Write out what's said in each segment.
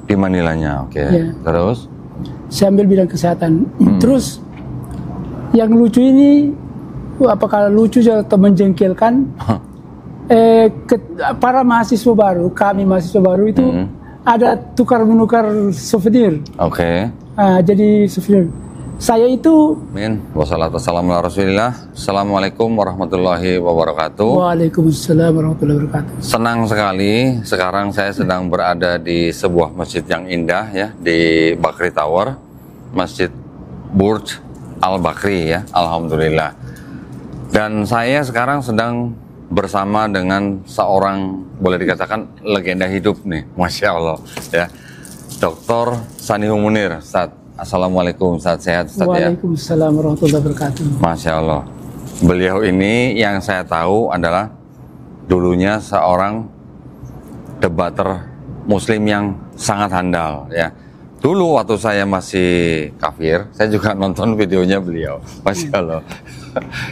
Di Manilanya, oke. Ya. Terus? Saya ambil bidang kesehatan. Terus yang lucu ini, apakah lucu atau menjengkelkan? Para mahasiswa baru, kami mahasiswa baru itu ada tukar menukar souvenir. Oke. Jadi souvenir. Saya itu. Amin. Wassalamualaikum warahmatullahi wabarakatuh. Assalamualaikum warahmatullahi wabarakatuh. Waalaikumsalam warahmatullahi wabarakatuh. Senang sekali. Sekarang saya sedang berada di sebuah masjid yang indah ya, di Bakri Tower, Masjid Burj Al Bakri ya. Alhamdulillah. Dan saya sekarang sedang bersama dengan seorang, boleh dikatakan legenda hidup nih, Masya Allah ya, Dr. Sanihu Munir. Ustaz, assalamualaikum, Ustaz, sehat Ustaz ya? Waalaikumsalam warahmatullahi wabarakatuh. Masya Allah. Beliau ini yang saya tahu adalah dulunya seorang debater muslim yang sangat handal ya. Dulu waktu saya masih kafir, saya juga nonton videonya beliau. Masya Allah.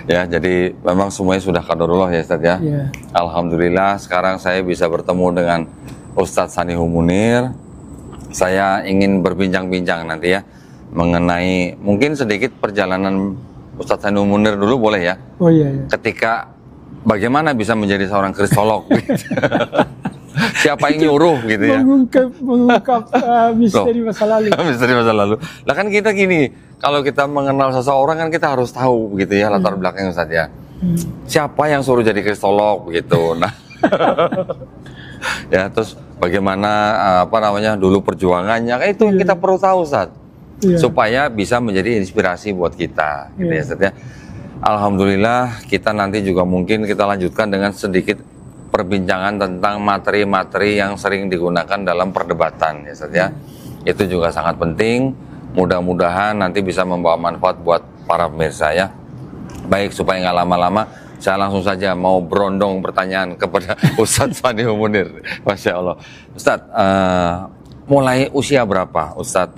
Ya, jadi memang semuanya sudah qadarullah ya Ustaz ya. Ya. Alhamdulillah sekarang saya bisa bertemu dengan Ustadz Sanihu Munir. Saya ingin berbincang-bincang nanti ya mengenai mungkin sedikit perjalanan Ustadz Sanihu Munir dulu, boleh ya? Oh iya, iya. Ketika bagaimana bisa menjadi seorang kristolog gitu. Siapa yang nyuruh gitu ya? Mengungkap misteri masa lalu. Misteri masa lalu. Lah kan kita gini, kalau kita mengenal seseorang kan kita harus tahu gitu ya latar belakangnya Ustadz ya. Siapa yang suruh jadi kristolog begitu. Nah. Ya, terus bagaimana apa namanya dulu perjuangannya, kan itu yang kita perlu tahu Ustadz. Supaya bisa menjadi inspirasi buat kita gitu ya Ustadz ya. Alhamdulillah kita nanti juga mungkin kita lanjutkan dengan sedikit perbincangan tentang materi-materi yang sering digunakan dalam perdebatan ya Ustadz ya. Itu juga sangat penting. Mudah-mudahan nanti bisa membawa manfaat buat para pemirsa ya. Baik, supaya nggak lama-lama, saya langsung saja mau berondong pertanyaan kepada Ustadz Sanihu Munir. Masya Allah. Ustadz, mulai usia berapa Ustadz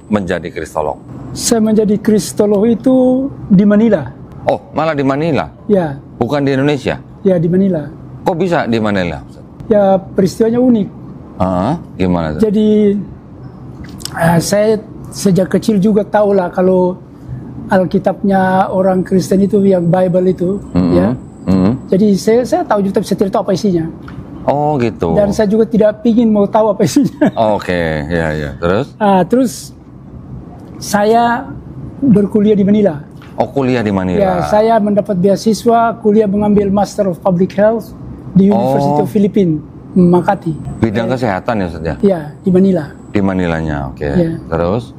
menjadi kristolog? Saya menjadi kristolog itu di Manila. Oh, malah di Manila? Ya. Bukan di Indonesia? Ya, di Manila. Kok bisa di Manila? Ya, peristiwanya unik. Gimana? Jadi, saya sejak kecil juga tahu lah kalau Alkitabnya orang Kristen itu yang Bible itu, ya. Jadi saya tahu juga, tapi saya tidak tahu apa isinya. Oh gitu. Dan saya juga tidak ingin mau tahu apa isinya. Oke, ya. Terus? Terus saya berkuliah di Manila. Oh, kuliah di Manila. Ya, saya mendapat beasiswa kuliah mengambil Master of Public Health di University of Philippines, Makati. Bidang kesehatan ya Ustaz ya? Ya, di Manila. Di Manilanya, oke. Ya. Terus?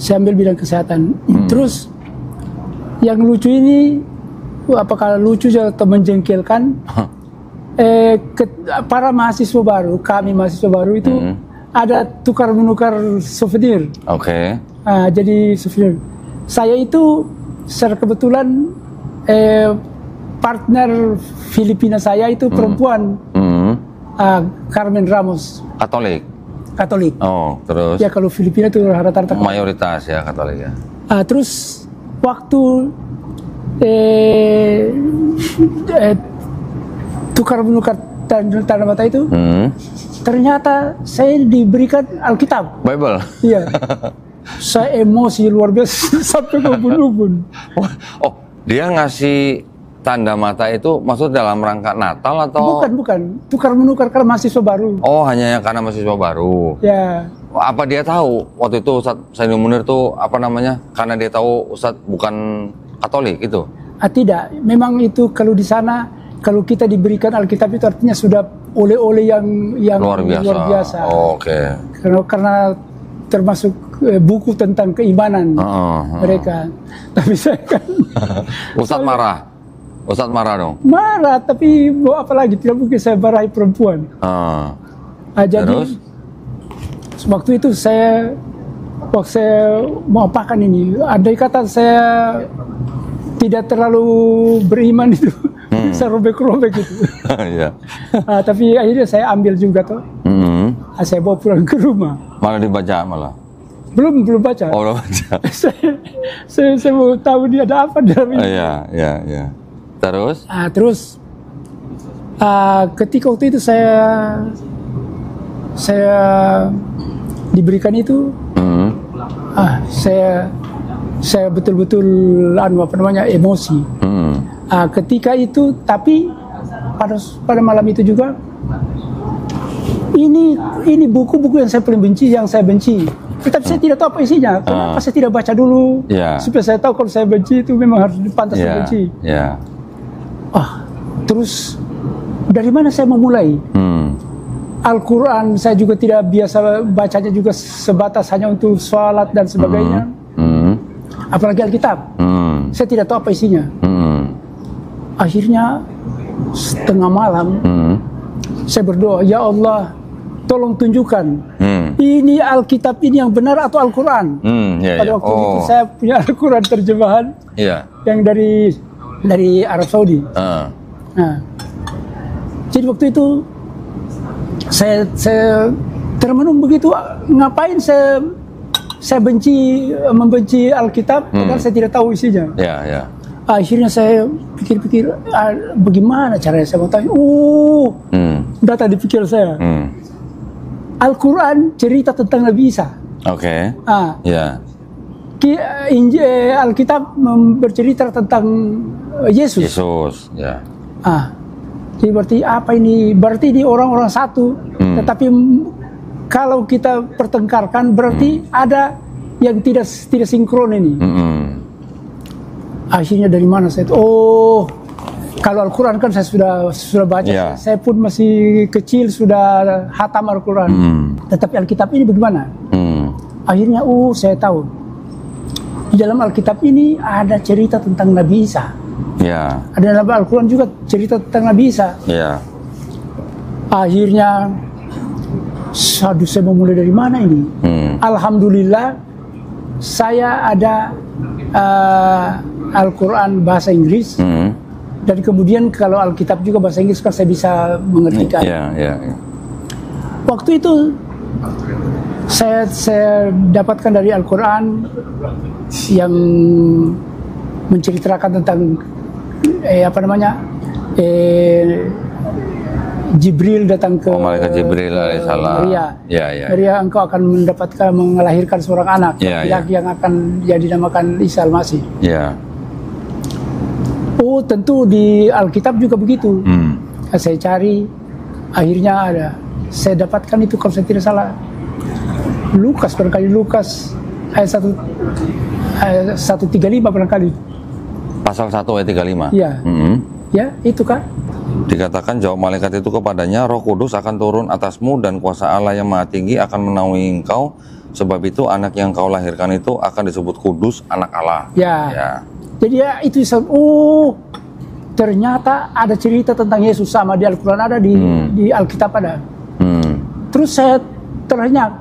Saya ambil bidang kesehatan. Terus yang lucu ini, apakah lucu atau menjengkelkan? Para mahasiswa baru, kami mahasiswa baru itu ada tukar menukar souvenir. Oke. Jadi souvenir. Saya itu secara kebetulan partner Filipina saya itu perempuan, Carmen Ramos. Katolik. Oh, terus? Ya, kalau Filipina itu rata-rata mayoritas ya Katolik ya. Terus waktu tukar menukar tanda mata itu, ternyata saya diberikan Alkitab. Bible. Iya. Saya emosi luar biasa sampai berubun-ubun. Oh, dia ngasih tanda mata itu maksud dalam rangka Natal atau? Bukan. Tukar menukar karena mahasiswa baru. Oh, hanya karena mahasiswa baru. Ya. Apa dia tahu waktu itu Ustadz Sanihu Munir tuh apa namanya? Karena dia tahu Ustadz bukan Katolik itu? Tidak. Memang itu kalau di sana, kalau kita diberikan Alkitab itu artinya sudah oleh-oleh yang luar biasa. Oh, oke. Karena termasuk buku tentang keimanan mereka. Tapi saya kan Ustadz marah dong? Marah, tapi mau apa lagi, tidak mungkin saya marahi perempuan. Jadi terus? Waktu itu saya mau apakan ini, andai kata saya tidak terlalu beriman itu, saya robek-robek gitu. Yeah. Tapi akhirnya saya ambil juga tuh. Saya bawa pulang ke rumah. Malah dibaca malah? Belum baca. Oh, belum baca. saya mau tahu dia ada apa dalam ini. Iya. Terus? Terus ketika waktu itu saya diberikan itu, saya betul-betul emosi. Ketika itu, tapi pada malam itu juga, ini buku-buku yang saya paling benci, yang saya benci. Tetapi saya tidak tahu apa isinya. Kenapa saya tidak baca dulu? Supaya saya tahu kalau saya benci itu memang harus pantas dibenci. Terus dari mana saya memulai? Al-Quran saya juga tidak biasa bacanya juga sebatas hanya untuk sholat dan sebagainya. Apalagi Alkitab. Saya tidak tahu apa isinya. Akhirnya setengah malam saya berdoa, ya Allah, tolong tunjukkan ini Alkitab ini yang benar atau Al-Quran. Pada waktu itu saya punya Al-Quran terjemahan yang dari Arab Saudi. Jadi waktu itu saya termenung begitu, ngapain saya membenci Alkitab padahal saya tidak tahu isinya. Akhirnya saya pikir-pikir, bagaimana caranya saya mau tahu? Datang di pikir saya. Al-Quran cerita tentang Nabi Isa. Alkitab bercerita tentang Yesus. Jadi berarti apa ini? Berarti ini orang-orang satu. Tetapi kalau kita pertengkarkan, berarti ada yang tidak sinkron ini. Akhirnya dari mana saya tahu? Kalau Al-Quran kan saya sudah baca. Saya pun masih kecil sudah hatam Al-Quran. Tetapi Alkitab ini bagaimana? Akhirnya saya tahu. Di dalam Alkitab ini ada cerita tentang Nabi Isa. Ada dalam Al-Quran juga cerita tentang Nabi Isa. Akhirnya, saya memulai dari mana ini? Alhamdulillah, saya ada Al-Quran bahasa Inggris. Dan kemudian kalau Alkitab juga bahasa Inggris kan saya bisa mengertikan. Waktu itu saya dapatkan dari Al-Quran yang menceritakan tentang Jibril datang ke malaikat Jibril alaihissalam. Maria, engkau akan melahirkan seorang anak laki-laki yang akan dinamakan Isa Al-Masih. Tentu di Alkitab juga begitu. Saya cari, akhirnya ada. Saya dapatkan itu kalau saya tidak salah. Lukas ayat 135 barangkali. Pasal 1 ayat 35. Ya, itu kan. Dikatakan, jawab malaikat itu kepadanya, Roh Kudus akan turun atasmu dan kuasa Allah yang Maha Tinggi akan menaungi engkau. Sebab itu anak yang kau lahirkan itu akan disebut kudus, anak Allah. Jadi itu ternyata ada cerita tentang Yesus sama di Al-Quran ada, di Alkitab ada. Terus saya terhenyak.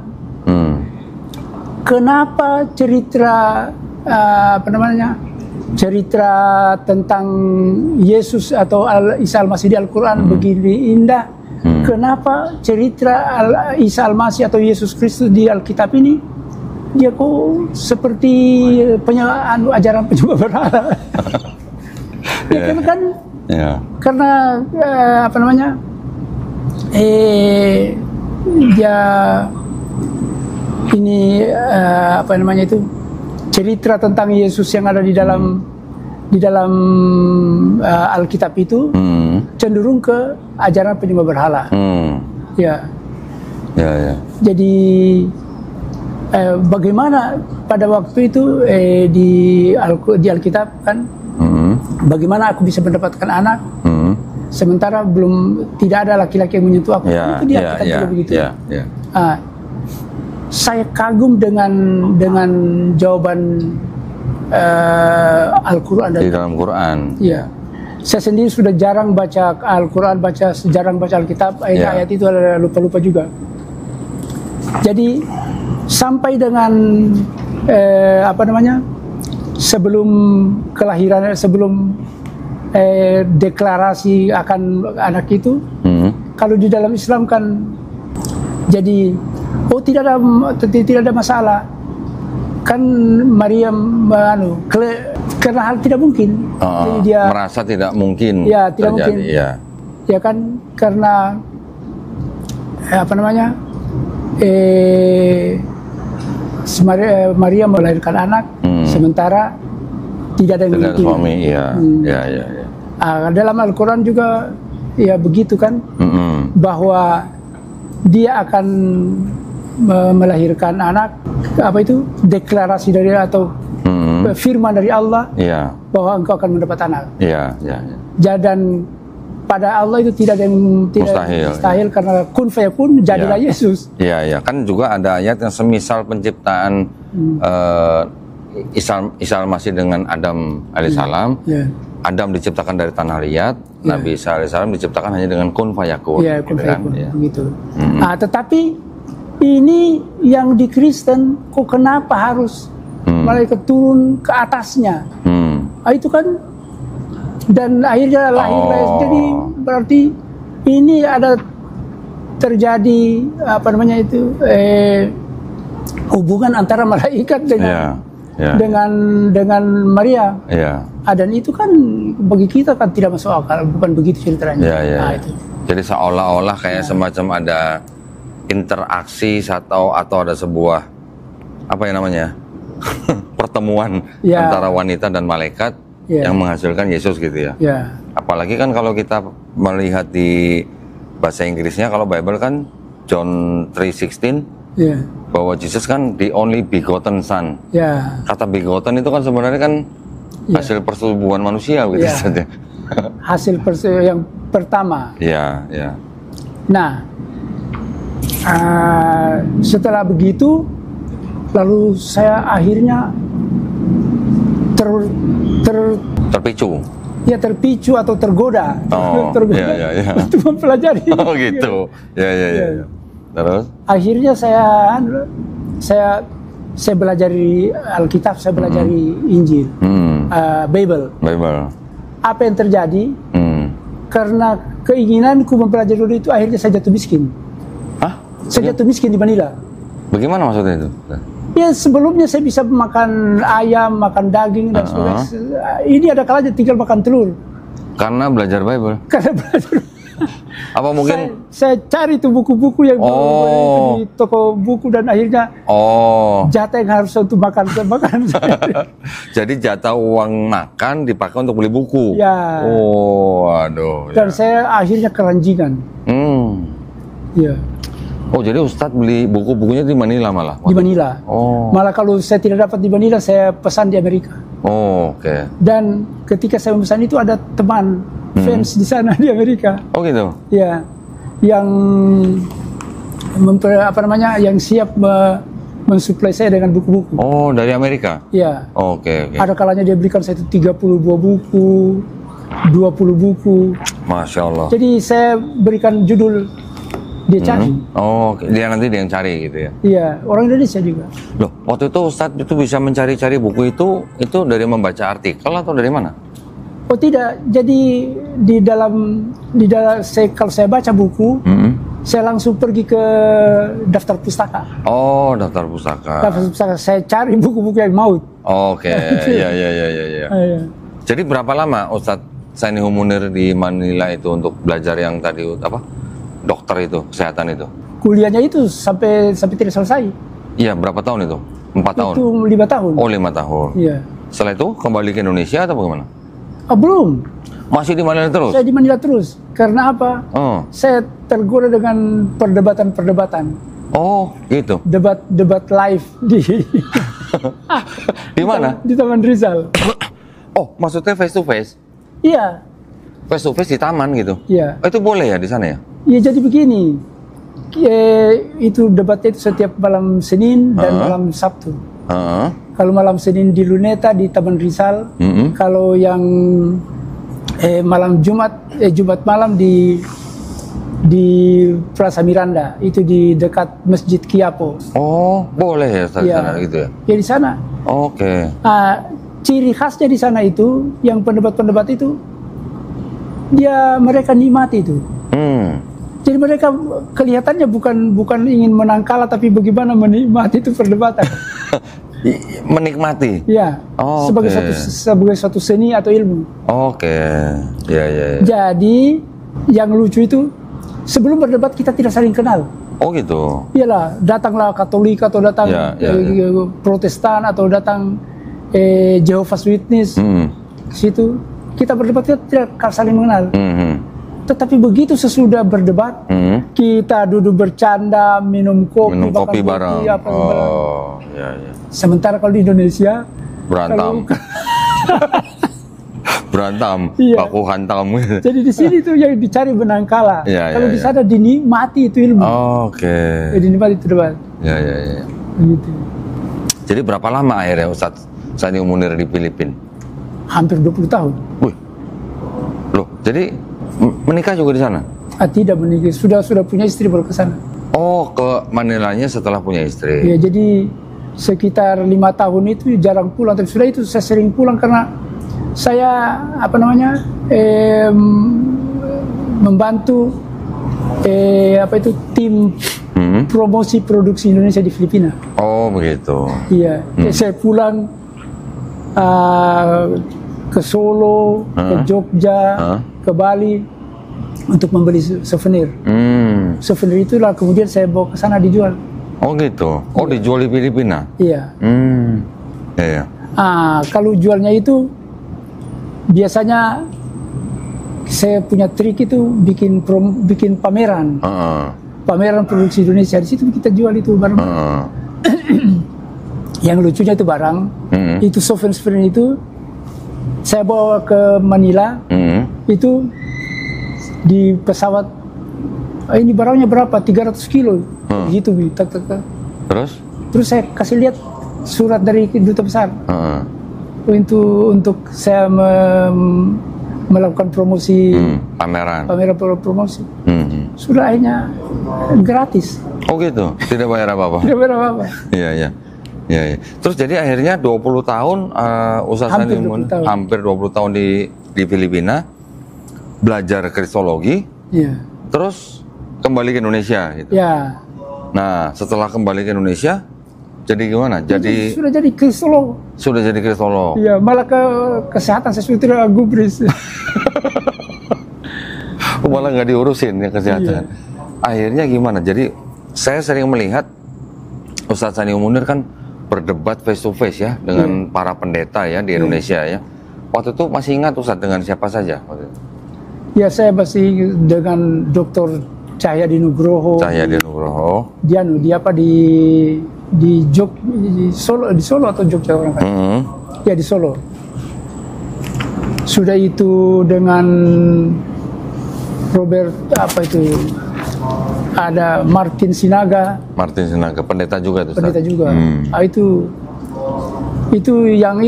Kenapa cerita tentang Yesus atau Isa Al-Masih di Al-Quran begini indah? Kenapa cerita Isa Al-Masih atau Yesus Kristus di Alkitab ini dia kok seperti ajaran penyembah berhala? Karena cerita tentang Yesus yang ada di dalam Alkitab itu cenderung ke ajaran penyembah berhala. Jadi bagaimana pada waktu itu di Alkitab kan, bagaimana aku bisa mendapatkan anak sementara tidak ada laki-laki yang menyentuh aku. Itu di Alkitab juga begitu. Saya kagum dengan jawaban Al-Quran di dalam Quran. Saya sendiri sudah jarang baca Al-Quran, jarang baca Alkitab. Ayat-ayat itu lupa-lupa juga. Jadi sampai dengan sebelum kelahiran, sebelum deklarasi akan anak itu, kalau di dalam Islam kan jadi tidak ada masalah kan. Maryam karena hal tidak mungkin, jadi dia merasa tidak mungkin tidak terjadi, mungkin ya kan, karena Maria melahirkan anak, sementara tidak ada yang tidak ada suami, ya. Dalam Al-Quran juga ya begitu kan, bahwa dia akan melahirkan anak, apa itu deklarasi dari atau firman dari Allah, bahwa engkau akan mendapat anak. Dan pada Allah itu tidak ada yang mustahil, karena kun fayakun, jadilah Yesus. Kan juga ada ayat yang semisal penciptaan Isa Al-Masih dengan Adam alaihissalam. Adam diciptakan dari tanah liat, Nabi Isa alaihissalam diciptakan hanya dengan kun fayakun. Kun fayakun, begitu. Tetapi ini yang di Kristen, kok kenapa harus malaikat turun ke atasnya? Itu kan, dan akhirnya lahir. Jadi berarti ini ada terjadi hubungan antara malaikat dengan Maria. Dan itu kan bagi kita kan tidak masuk akal, bukan begitu ceritanya. Itu. Jadi seolah-olah kayak semacam ada interaksi atau ada sebuah pertemuan antara wanita dan malaikat yang menghasilkan Yesus gitu ya. Apalagi kan kalau kita melihat di bahasa Inggrisnya, kalau Bible kan John 3:16 bahwa Jesus kan the only begotten son. Kata begotten itu kan sebenarnya kan hasil persetubuhan manusia gitu saja. Hasil yang pertama. Nah, setelah begitu, lalu saya akhirnya terpicu. Terpicu atau tergoda. Untuk mempelajari. Gitu. Terus? Akhirnya saya belajar Alkitab, saya belajar Injil, Bible. Apa yang terjadi? Karena keinginanku mempelajari itu, akhirnya saya jatuh miskin. Saya jatuh miskin di Manila. Bagaimana maksudnya itu? Ya, sebelumnya saya bisa makan ayam, makan daging dan sebagainya. Ini ada kalanya tinggal makan telur. Karena belajar Bible. Karena belajar. Apa mungkin saya cari tuh buku-buku yang itu di toko buku, dan akhirnya jatah yang harus untuk makan. Jadi jatah uang makan dipakai untuk beli buku. Dan saya akhirnya keranjingan. Jadi Ustadz beli buku-bukunya di Manila malah? Di Manila. Malah kalau saya tidak dapat di Manila, saya pesan di Amerika. Dan ketika saya memesan itu, ada teman fans di sana di Amerika. Gitu? Yang yang siap mensuplai saya dengan buku-buku. Dari Amerika? Ada kalanya dia berikan saya 32 buku, 20 buku. Masya Allah. Jadi saya berikan judul, dia cari. Dia nanti yang cari gitu ya? Orang Indonesia juga. Loh, waktu itu Ustadz itu bisa mencari-cari buku itu dari membaca artikel atau dari mana? Tidak, jadi kalau saya baca buku, saya langsung pergi ke daftar pustaka. Daftar pustaka. Daftar pustaka, saya cari buku-buku yang maut. Jadi berapa lama Ustadz Sainiho Munir di Manila itu untuk belajar yang tadi dokter itu, kesehatan itu? Kuliahnya itu sampai tidak selesai. Berapa tahun itu? 4 tahun? Itu 5 tahun. 5 tahun. Setelah itu kembali ke Indonesia atau bagaimana? Belum. Masih di Manila terus? Saya di Manila terus. Karena apa? Saya tergoda dengan perdebatan-perdebatan. Gitu? Debat live di di mana? Di Taman Rizal. Maksudnya face to face? Iya. Face to face di taman gitu? Itu boleh ya di sana ya? Jadi begini, itu debatnya itu setiap malam Senin dan malam Sabtu. Kalau malam Senin di Luneta di Taman Rizal, kalau yang malam Jumat malam di Plaza Miranda, itu di dekat Masjid Quiapo. Boleh ya di sana gitu ya? Di sana. Ciri khasnya di sana itu, yang pendebat-pendebat itu, mereka nikmati itu. Jadi mereka kelihatannya bukan ingin menang kalah, tapi bagaimana menikmati itu perdebatan. Menikmati? Sebagai suatu seni atau ilmu. Ya. Jadi yang lucu itu, sebelum berdebat kita tidak saling kenal. Oh gitu. Iyalah, datanglah Katolik atau datang Protestan atau datang Jehovah's Witness. Situ kita berdebat, kita tidak saling mengenal. Tetapi begitu sesudah berdebat, kita duduk bercanda, minum kopi bareng. Sementara kalau di Indonesia berantem. Berantem, baku hantam. Jadi di sini tuh yang dicari benang kalah. Kalau di sana dinikmati itu ilmu. Dinikmati itu debat. Gitu. Jadi berapa lama akhirnya Ustadz Sanyo Munir di Filipina? Hampir 20 tahun. Wih. Loh, jadi menikah juga di sana? Tidak menikah, sudah punya istri baru ke sana. Oh, ke Manilanya setelah punya istri. Ya, jadi sekitar 5 tahun itu jarang pulang. Tapi sudah itu saya sering pulang karena saya membantu tim promosi produksi Indonesia di Filipina. Oh begitu. Iya, saya pulang ke Solo, ke Jogja, ke Bali untuk membeli souvenir. Souvenir itulah kemudian saya bawa ke sana dijual. Oh gitu. Oh dijual di Filipina. Iya. Iya. Kalau jualnya itu biasanya saya punya trik itu bikin pameran. Pameran produksi Indonesia, di situ kita jual itu barang. Yang lucunya itu barang, itu souvenir itu saya bawa ke Manila, itu di pesawat, ini barangnya berapa? 300 kilo, gitu. Terus saya kasih lihat surat dari duta besar, untuk saya melakukan promosi, pameran promosi. Sudah akhirnya gratis. Oh gitu, tidak bayar apa-apa. Tidak bayar apa-apa. Iya. Terus jadi akhirnya 20 tahun Ustadz Sanyo Munir, hampir 20 tahun di Filipina, belajar kristologi. Iya. Terus kembali ke Indonesia gitu. Ya. Nah, setelah kembali ke Indonesia, jadi gimana? Sudah jadi kristolog. Sudah jadi kristolog. Iya, malah kesehatan saya sudah tidak gubris. Malah nggak diurusin ya kesehatan. Akhirnya gimana? Jadi saya sering melihat Ustadz Sanyo Munir kan berdebat face to face ya dengan para pendeta ya di Indonesia ya. Waktu itu masih ingat Ustadz dengan siapa saja? Ya, saya masih dengan Dr. Cahyadi Nugroho. Dia di Solo atau Jogja orang kan? Ya di Solo. Sudah itu dengan Robert ada Martin Sinaga, pendeta juga itu. Pendeta juga. Itu yang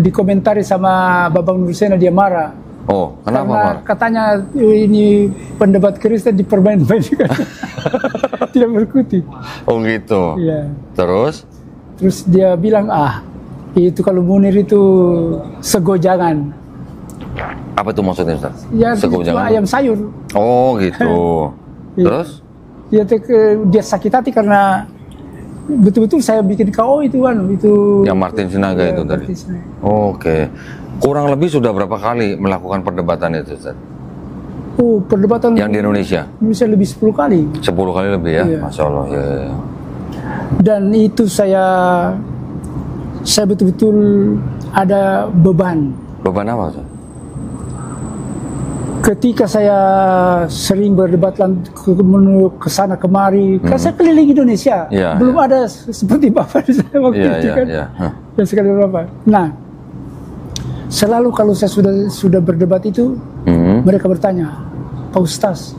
dikomentari sama Babang Nursena, dia marah. Oh, kenapa marah? Katanya ini pendebat Kristen dipermain-mainkan. Tidak berkutik. Oh gitu. Iya. Terus dia bilang, itu kalau Munir itu segojangan. Apa itu maksudnya, Ustaz? Ya, segojangan ayam sayur. Oh gitu. Terus? Ya, dia sakit hati karena betul-betul saya bikin KO itu yang Martin Sinaga itu tadi. Oke. Kurang lebih sudah berapa kali melakukan perdebatan itu, Ustaz? Perdebatan yang di Indonesia? Bisa lebih 10 kali. 10 kali lebih ya? Iya. Masya Allah. Ya. Dan itu saya betul-betul ada beban. Beban apa, Ustaz? Ketika saya sering berdebat ke sana kemari, kan saya keliling Indonesia, belum ada seperti Bapak di sana waktu itu kan, dan sekali Bapak. Nah, selalu kalau saya sudah berdebat itu, mereka bertanya, Pak Ustaz,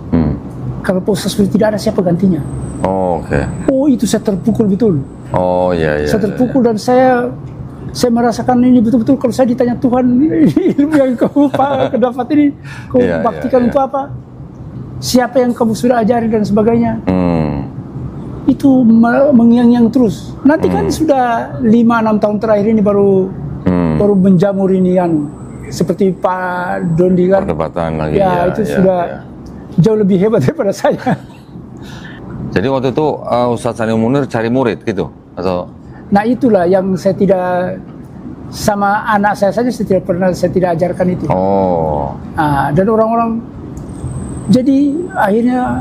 kalau Pak Ustaz tidak ada, siapa gantinya? Oh, oke. Oh, itu saya terpukul betul. Oh, iya. Saya terpukul dan saya merasakan ini betul-betul. Kalau saya ditanya Tuhan, ilmu yang kau dapat ini, kau baktikan untuk apa? Siapa yang kamu sudah ajari dan sebagainya? Itu mengiang-iang terus. Nanti kan sudah 5-6 tahun terakhir ini baru menjamur ini seperti Pak Dondi kan. Perdebatan lagi. Sudah jauh lebih hebat daripada saya. Jadi waktu itu Ustadz Sanyo Munir cari murid gitu atau? Nah, itulah yang saya tidak, sama anak saya saja saya tidak ajarkan itu. Oh. Dan orang-orang, jadi akhirnya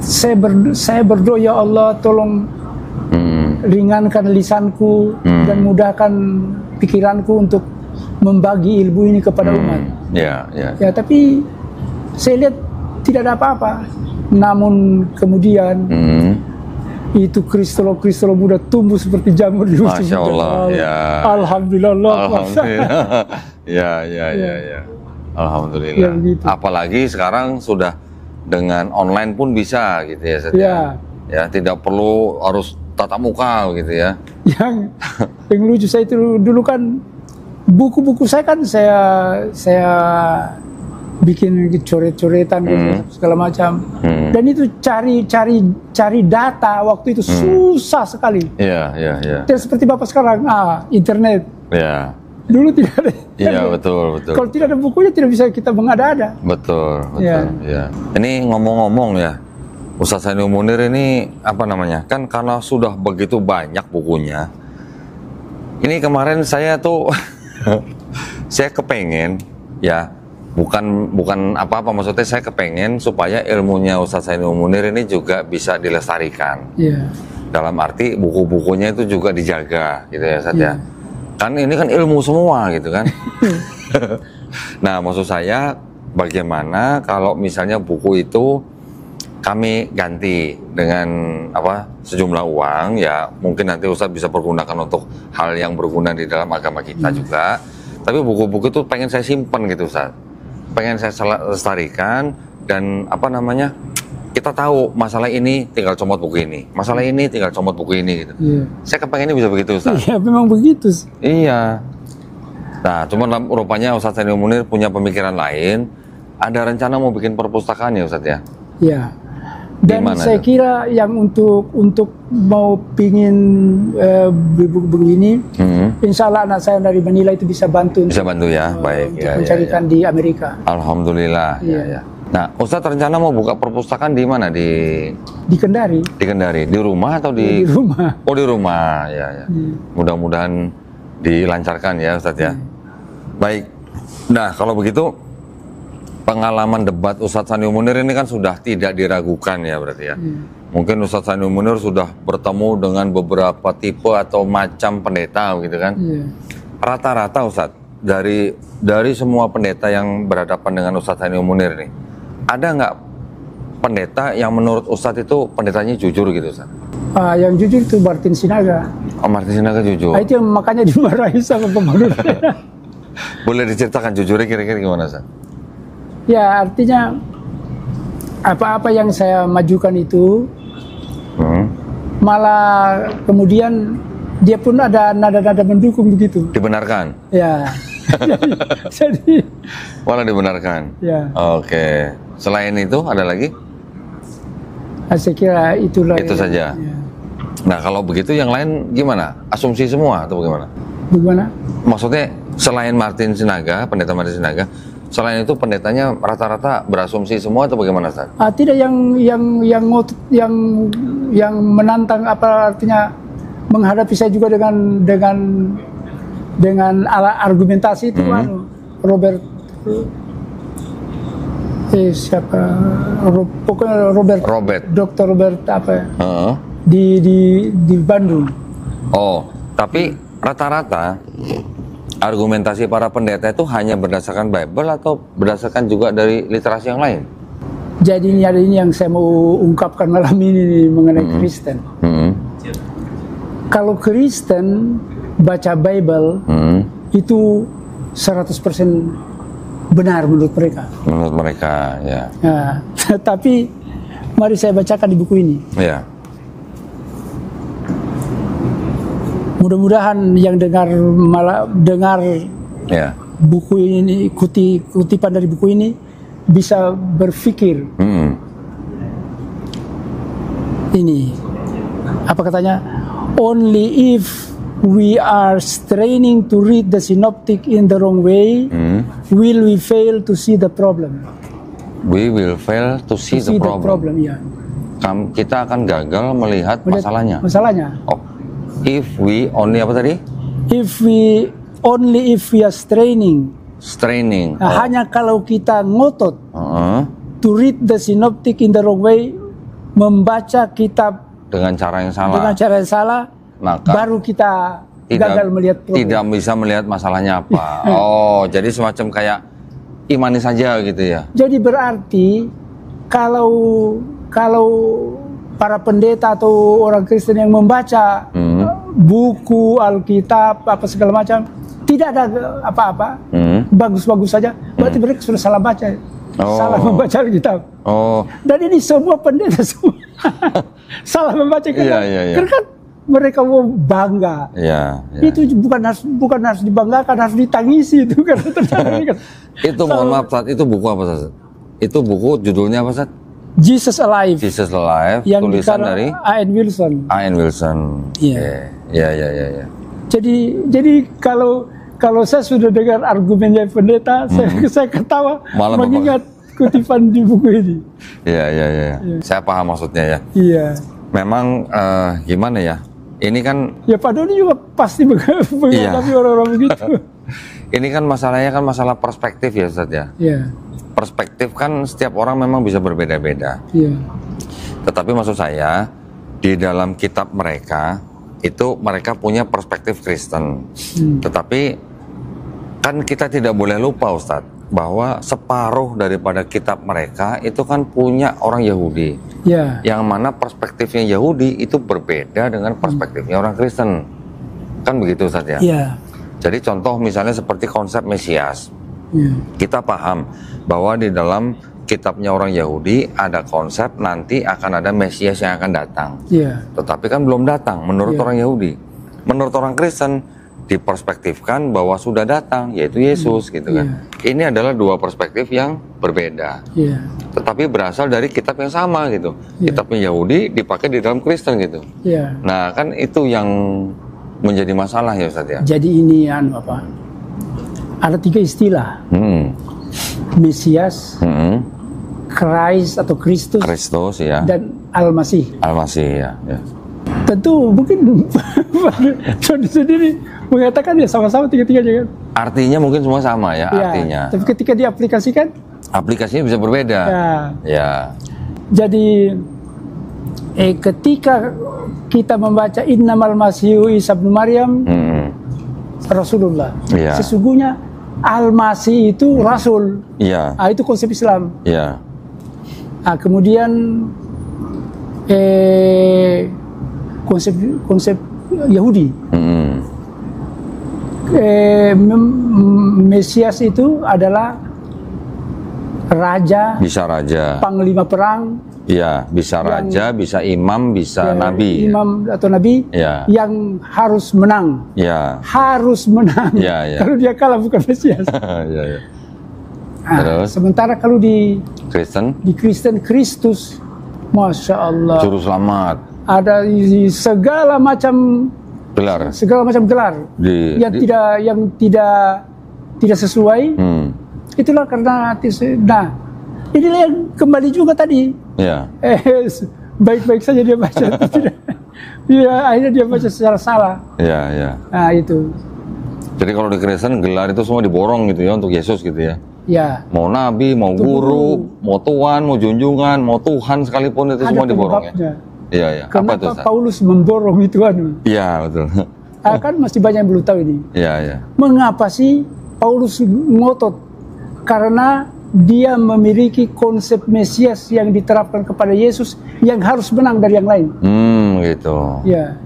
saya berdoa, ya Allah tolong ringankan lisanku dan mudahkan pikiranku untuk membagi ilmu ini kepada umat. Ya, tapi saya lihat tidak ada apa-apa. Namun kemudian itu kristolo muda tumbuh seperti jamur di ujung. Masya Allah, ya. Alhamdulillah. Alhamdulillah. Ya. Alhamdulillah. Ya, gitu. Apalagi sekarang sudah dengan online pun bisa gitu ya, Ustaz. Ya, tidak perlu harus tatap muka gitu ya. Yang lucu saya itu dulu kan buku-buku saya kan saya bikin coret-coretan segala macam. Dan itu cari data waktu itu susah sekali. Iya. Dan seperti Bapak sekarang, internet. Iya. Dulu tidak ada. Iya, betul. Kalau tidak ada bukunya tidak bisa kita mengada-ada. Betul. Ya. Ini ngomong-ngomong ya, Ustadz Sanio Munir ini apa namanya? Kan karena sudah begitu banyak bukunya. Ini kemarin saya tuh saya kepengen ya, bukan apa-apa, maksudnya saya kepengen supaya ilmunya Ustadz Sanio Munir ini juga bisa dilestarikan. Dalam arti buku-bukunya itu juga dijaga gitu ya, Ustadz ya. Kan ini kan ilmu semua gitu kan. Nah, maksud saya bagaimana kalau misalnya buku itu kami ganti dengan sejumlah uang ya, mungkin nanti Ustadz bisa pergunakan untuk hal yang berguna di dalam agama kita juga. Tapi buku-buku itu pengen saya simpan gitu, Ustadz. Pengen saya lestarikan dan kita tahu masalah ini tinggal comot buku ini, masalah ini tinggal comot buku ini gitu. Saya kepengennya bisa begitu, Ustadz. Iya, memang begitu. Iya. Nah, cuman rupanya Ustadz Sanio Munir punya pemikiran lain. Ada rencana mau bikin perpustakaan ya, Ustadz ya? Iya. Dan saya kira yang untuk mau pingin buku begini, insya Allah anak saya dari Manila itu bisa bantu. Bisa bantu ya, baik. Untuk mencarikan di Amerika. Alhamdulillah. Ya. Nah, Ustadz rencana mau buka perpustakaan di mana? Di Kendari. Di Kendari. Di rumah atau di? Di rumah. Oh, di rumah. Ya. Mudah-mudahan dilancarkan ya, Ustadz ya. Baik. Nah, kalau begitu pengalaman debat Ustadz Sanio Munir ini kan sudah tidak diragukan ya berarti ya. Mungkin Ustadz Sanio Munir sudah bertemu dengan beberapa tipe atau macam pendeta gitu kan. Rata-rata Ustadz dari semua pendeta yang berhadapan dengan Ustadz Sanio Munir nih, ada nggak pendeta yang menurut Ustadz itu pendetanya jujur gitu, Ustadz? Yang jujur itu Martin Sinaga. Oh, Martin Sinaga jujur. Itu yang makanya dimarahi sama pemandu. Boleh diceritakan jujurnya kira-kira gimana, Ustadz? Ya, artinya apa-apa yang saya majukan itu malah kemudian dia pun ada nada-nada mendukung begitu. Dibenarkan? Ya. jadi malah dibenarkan? Ya. Oke. Selain itu ada lagi? Saya kira itulah. Itu saja? Ya. Nah, kalau begitu yang lain gimana? Asumsi semua atau bagaimana? Bagaimana? Maksudnya selain Martin Sinaga, pendeta Martin Sinaga, selain itu pendetanya rata-rata berasumsi semua atau bagaimana, Ustaz? Tidak yang menantang, apa artinya menghadapi saya juga dengan argumentasi itu Robert Dr. Robert apa ya? Di Bandung. Oh, tapi rata-rata argumentasi para pendeta itu hanya berdasarkan Bible atau berdasarkan juga dari literasi yang lain? Jadi ini yang saya mau ungkapkan malam ini mengenai Kristen. Kalau Kristen baca Bible itu 100% benar menurut mereka. Menurut mereka, ya. Nah, tapi mari saya bacakan di buku ini. Ya. Mudah-mudahan yang dengar ya. Buku ini, kutipan dari buku ini bisa berpikir. Ini apa katanya? Only if we are straining to read the synoptic in the wrong way, will we fail to see the problem. We will fail to see the problem. Ya. Kita akan gagal melihat masalahnya. Oh. If we only apa tadi? If we are straining. Hanya kalau kita ngotot to read the synoptic in the wrong way, membaca kitab dengan cara yang salah, maka baru kita gagal melihat problem. Tidak bisa melihat masalahnya apa. Oh, jadi semacam kayak imani saja gitu ya. Jadi berarti kalau para pendeta atau orang Kristen yang membaca buku Alkitab apa segala macam tidak ada apa-apa, bagus-bagus saja, berarti mereka sudah salah baca, salah membaca Alkitab. Dan ini semua pendeta semua salah membaca Alkitab. Karena kan mereka mau bangga. Itu bukan harus dibanggakan, harus ditangisi itu karena terjadi. Itu mohon maaf, Sat, itu buku apa, Sat? Itu buku judulnya apa, Sat? Jesus Alive. Jesus Alive. Yang tulisan dari A.N. Wilson. A.N. Wilson. Iya. Ya. Jadi kalau saya sudah dengar argumennya pendeta, saya ketawa mengingat kutipan di buku ini. Iya. Saya paham maksudnya ya. Iya. Memang gimana ya? Ini kan ya Pak Doni juga pasti menghadapi orang-orang begitu. Ini kan masalahnya kan masalah perspektif ya, Ustaz ya. Iya. Perspektif kan setiap orang memang bisa berbeda-beda. Iya. Tetapi maksud saya di dalam kitab mereka itu mereka punya perspektif Kristen. Tetapi kan kita tidak boleh lupa, Ustaz, bahwa separuh daripada kitab mereka itu kan punya orang Yahudi. Yang mana perspektifnya Yahudi itu berbeda dengan perspektifnya orang Kristen. Kan begitu, Ustaz ya? Jadi contoh misalnya seperti konsep Mesias. Kita paham bahwa di dalam kitabnya orang Yahudi ada konsep nanti akan ada Mesias yang akan datang. Tetapi kan belum datang menurut orang Yahudi. Menurut orang Kristen diperspektifkan bahwa sudah datang, yaitu Yesus gitu kan. Ini adalah dua perspektif yang berbeda. Tetapi berasal dari kitab yang sama gitu. Kitabnya Yahudi dipakai di dalam Kristen gitu. Nah, kan itu yang menjadi masalah ya, Ustaz ya. Jadi ini apa? Ada 3 istilah. Mesias, Christ atau Kristus ya. Dan Al-Masih. Al-Masih ya. Tentu mungkin Doni sendiri mengatakan ya sama-sama tiga-tiganya kan. Artinya mungkin semua sama ya, artinya. Tapi ketika diaplikasikan, aplikasinya bisa berbeda. Jadi ketika kita membaca Innamal Masihu Isa bin Maryam Rasulullah, sesungguhnya Al-Masih itu Rasul. Itu konsep Islam. Kemudian konsep Yahudi. Mesias itu adalah raja, bisa raja, panglima perang, bisa raja, bisa imam, bisa nabi, imam atau nabi, yang harus menang, harus menang. Kalau dia kalah bukan Mesias. Terus, sementara kalau di Kristen Kristus, Masya Allah, juru selamat, ada segala macam gelar yang tidak sesuai. Itulah karena inilah yang kembali juga tadi. Baik-baik saja dia baca, akhirnya dia baca secara salah. Nah itu. Jadi kalau di Kristen gelar itu semua diborong gitu ya untuk Yesus gitu ya. Mau nabi, mau guru, mau tuan, mau junjungan, mau Tuhan sekalipun itu semua diborong ya. Kenapa Paulus memborong itu betul. Kan masih banyak yang belum tahu ini. Mengapa sih Paulus ngotot? Karena dia memiliki konsep Mesias yang diterapkan kepada Yesus yang harus menang dari yang lain. Gitu. Ya,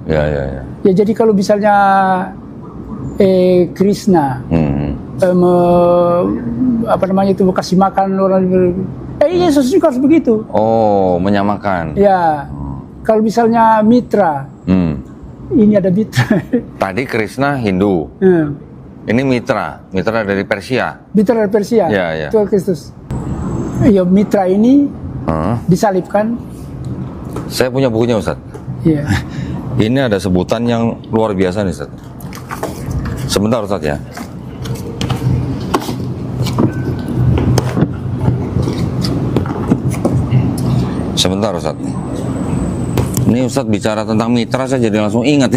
jadi kalau misalnya Krishna kasih makan orang, Yesus juga harus begitu. Menyamakan. Kalau misalnya mitra, ini ada mitra. Tadi Krishna Hindu. Ini mitra dari Persia. Mitra dari Persia. Tuhan Kristus. Mitra ini disalibkan. Saya punya bukunya, Ustaz. Ini ada sebutan yang luar biasa nih, Ustaz. Sebentar, Ustaz ya. Sebentar, Ustaz. Ini Ustaz bicara tentang mitra, saya jadi langsung ingat.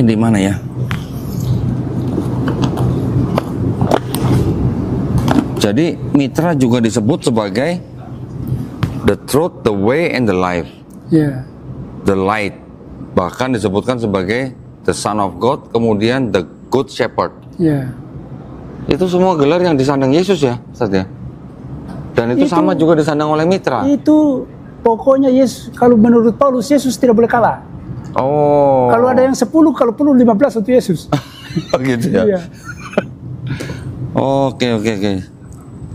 Di mana ya? Jadi mitra juga disebut sebagai the truth, the way, and the life. Yeah. The light. Bahkan disebutkan sebagai the Son of God, kemudian the Good Shepherd. Yeah. Itu semua gelar yang disandang Yesus ya, Ustaz ya. Dan itu sama juga disandang oleh mitra. Itu pokoknya Yesus, kalau menurut Paulus, Yesus tidak boleh kalah. Oh. Kalau ada yang 10, kalau perlu 15 untuk Yesus. Begitu ya. Iya. Oke.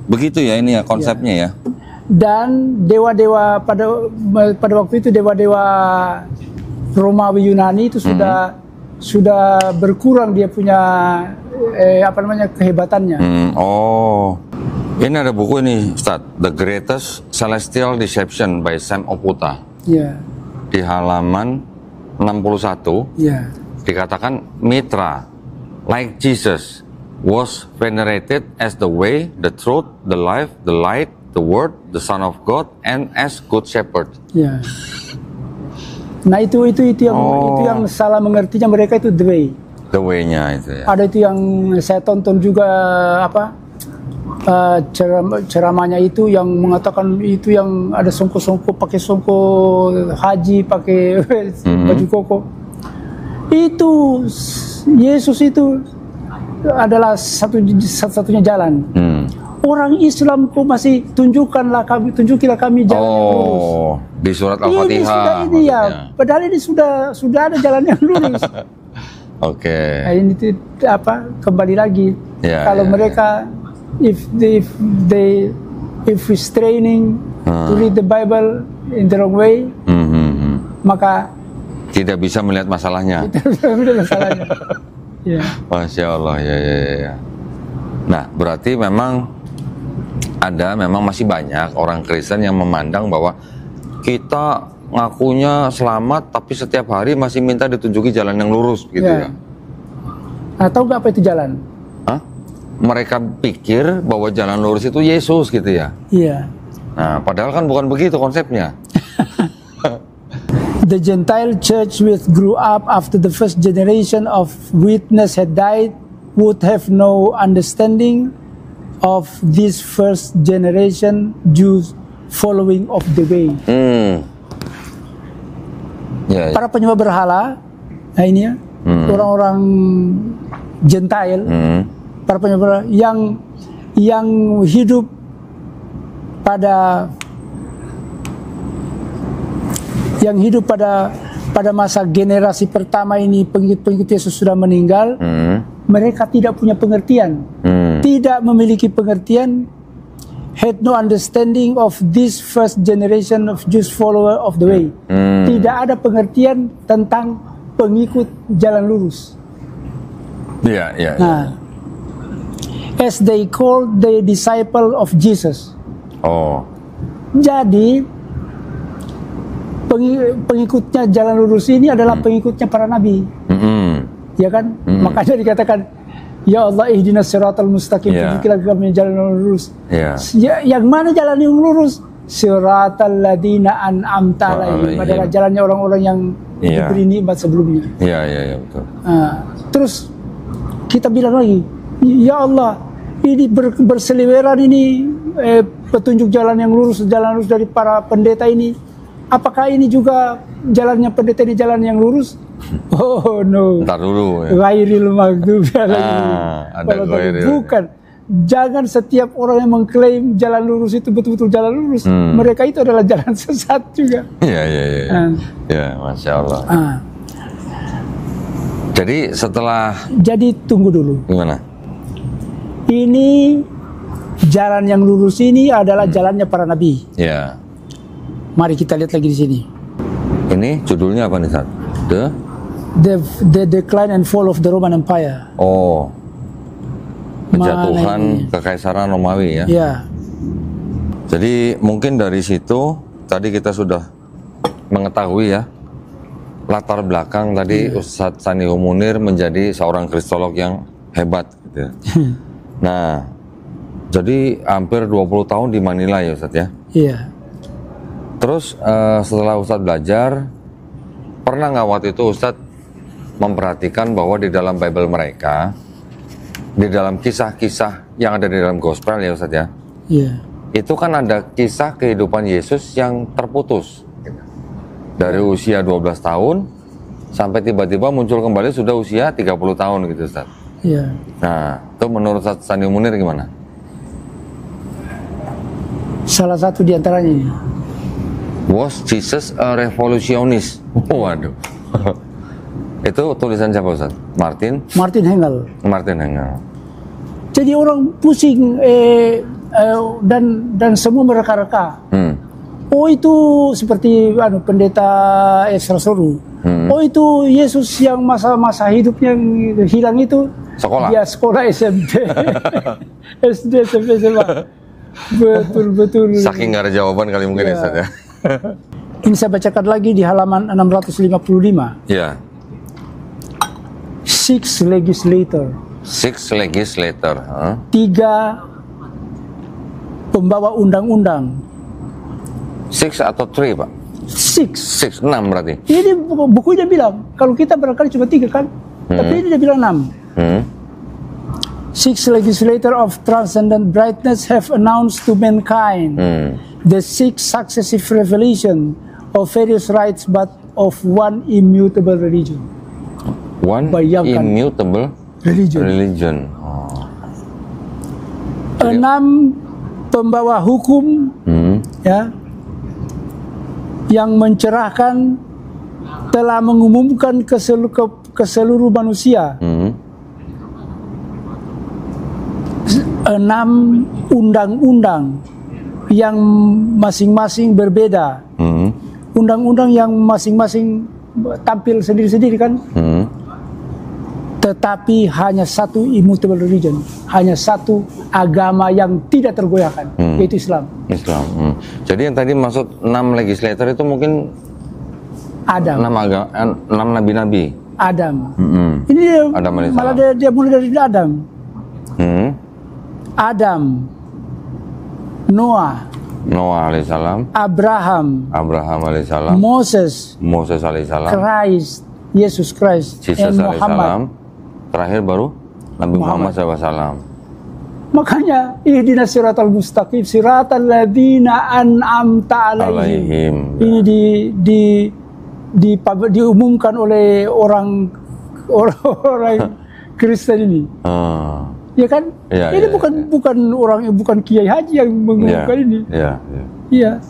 Begitu ya ini ya konsepnya ya. Dan dewa-dewa pada waktu itu, dewa-dewa Romawi Yunani itu sudah berkurang dia punya kehebatannya. Oh. Ini ada buku ini, Ustaz, The Greatest Celestial Deception by Sam Oputa. Yeah. Di halaman 61 dikatakan mitra like Jesus was venerated as the way, the truth, the life, the light, the word, the Son of God, and as Good Shepherd. Yeah. Nah itu yang salah mengertinya mereka itu the way. The way-nya itu ya. Ada itu yang saya tonton juga ceramahnya itu yang mengatakan itu yang ada songko-songko pakai songko haji pakai baju koko. Itu Yesus itu adalah satu-satunya jalan. Orang Islam kok masih tunjukilah kami jalan yang lurus. Di surat Al-Fatihah. Ini ya, padahal ini sudah ada jalan yang lurus. Oke. Nah, ini kembali lagi kalau mereka if restraining to read the Bible in the wrong way, maka tidak bisa melihat masalahnya. Yeah. Masya Allah, ya. Nah, berarti memang masih banyak orang Kristen yang memandang bahwa kita ngakunya selamat, tapi setiap hari masih minta ditunjuki jalan yang lurus, gitu ya. Nah, tahu nggak apa itu jalan? Hah? Mereka pikir bahwa jalan lurus itu Yesus, gitu ya. Iya. Nah, padahal kan bukan begitu konsepnya. The Gentile church which grew up after the first generation of witness had died would have no understanding of this first generation Jews following of the way. Para penyembah berhala, nah ini ya, orang-orang Gentile, para penyembah berhala yang hidup pada masa generasi pertama ini pengikut Yesus sudah meninggal, mereka tidak punya pengertian, tidak memiliki pengertian, had no understanding of this first generation of Jews follower of the way. Tidak ada pengertian tentang pengikut jalan lurus. Nah, as they called the disciple of Jesus. Jadi pengikutnya jalan lurus ini adalah pengikutnya para nabi, ya kan? Makanya dikatakan, ya Allah ihdinas siratal mustaqim, tunjukilah kami jalan yang lurus. Yang mana jalan yang lurus? Siratal ladina an'amta alaihim, adalah jalannya orang-orang yang diberi nikmat sebelumnya. Betul. Terus kita bilang lagi, ya Allah, ini berseliweran ini petunjuk jalan yang lurus, dari para pendeta ini. Apakah ini juga jalannya pendeta ini jalan yang lurus? Oh no. Ntar dulu. Ghairil maghdubi alaihim. Bukan. Jangan setiap orang yang mengklaim jalan lurus itu betul-betul jalan lurus. Mereka itu adalah jalan sesat juga. Iya. Ya, Masya Allah. Jadi tunggu dulu. Gimana? Ini jalan yang lurus ini adalah jalannya para nabi. Ya. Mari kita lihat lagi di sini. Ini judulnya apa nih, Sat? The Decline and Fall of the Roman Empire. Kejatuhan Kekaisaran Romawi ya. Ya. Jadi mungkin dari situ tadi kita sudah mengetahui ya latar belakang tadi Ustadz Sandy Munir menjadi seorang kristolog yang hebat gitu ya. Nah, jadi hampir 20 tahun di Manila ya Ustadz ya. Iya. Terus setelah Ustadz belajar, pernah nggak waktu itu Ustadz memperhatikan bahwa di dalam Bible mereka di dalam kisah-kisah yang ada di dalam gospel ya Ustaz ya. Iya. Itu kan ada kisah kehidupan Yesus yang terputus. Dari usia 12 tahun sampai tiba-tiba muncul kembali sudah usia 30 tahun gitu Ustaz. Iya. Nah, itu menurut Ustaz Sandi Munir gimana? Salah satu di antaranya ini. Was Jesus a revolutionist? Waduh. Itu tulisan siapa Ustaz? Martin Hengel. Martin Hengel. Jadi orang pusing dan semua mereka-reka. Oh itu seperti pendeta Esra Soru. Oh itu Yesus yang masa-masa hidupnya hilang itu sekolah. Dia sekolah SMP. SD, SMP, SMA. Betul. Saking nggak ada jawaban kali mungkin ya Ustaz ya. Ini saya bacakan lagi di halaman 655. Ya. Six legislator. Huh? 3 pembawa undang-undang. 6 atau 3 Pak? 6 berarti. Ini bukunya bilang, kalau kita barangkali cuma 3 kan, tapi ini dia bilang 6. 6 legislator of transcendent brightness have announced to mankind the 6 successive revelation of various rights but of one immutable religion. One Bayangkan. Immutable religion. Oh. 6 pembawa hukum ya, yang mencerahkan telah mengumumkan ke seluruh manusia 6 undang-undang yang masing-masing berbeda. Undang-undang yang masing-masing tampil sendiri-sendiri kan. Tetapi hanya satu immutable religion, hanya satu agama yang tidak tergoyahkan, yaitu Islam. Jadi yang tadi maksud 6 legislator itu mungkin Adam. 6 nabi-nabi. Adam. Ini dia, Adam malah dia mulai dari Adam. Adam, Noah alaihissalam, Abraham alaihissalam, Moses alaihissalam, Christ, Yesus Christ, Jesus Muhammad. Terakhir baru Nabi Muhammad SAW. Makanya ihdinas siratal mustaqim siratal ladzina an'amta alaihim. Ini diumumkan oleh orang Kristen ini. Ya kan? Ini bukan kiai haji yang mengumumkan ini. Iya.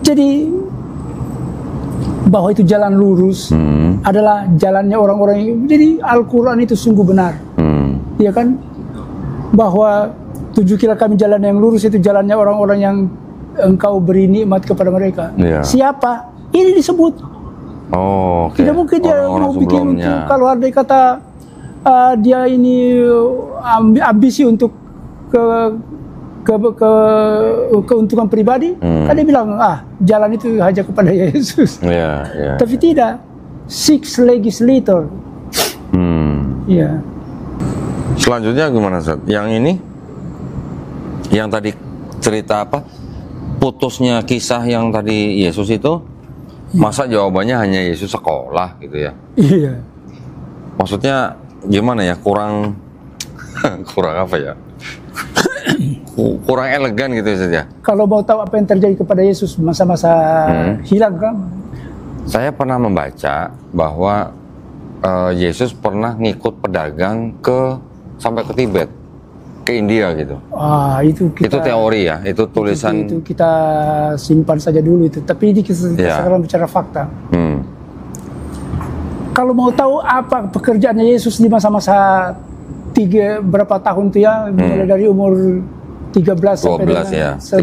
Jadi bahwa itu jalan lurus adalah jalannya orang-orang yang, jadi Al-Quran itu sungguh benar. Ya kan? Bahwa tunjukilah kami jalan yang lurus, itu jalannya orang-orang yang engkau beri nikmat kepada mereka. Siapa? Ini disebut. Tidak mungkin dia mau bikin untuk, kalau ada kata dia ini ambisi untuk keuntungan pribadi, kan dia bilang jalan itu hanya kepada Yesus. Tapi tidak. 6 legislator. Iya. Selanjutnya gimana Ustaz? Yang ini, yang tadi cerita apa? Putusnya kisah yang tadi Yesus itu, masa jawabannya hanya Yesus sekolah gitu ya? Iya. Maksudnya gimana ya? Kurang apa ya? Kurang elegan gitu saja. Kalau mau tahu apa yang terjadi kepada Yesus masa-masa hilang kan? Saya pernah membaca bahwa Yesus pernah ngikut pedagang sampai ke Tibet, ke India gitu. Itu teori ya, itu tulisan. Itu kita simpan saja dulu itu. Tapi ini kita sekarang bicara fakta. Kalau mau tahu apa pekerjaannya Yesus di masa-masa berapa tahun itu ya, mulai dari umur 13 sampai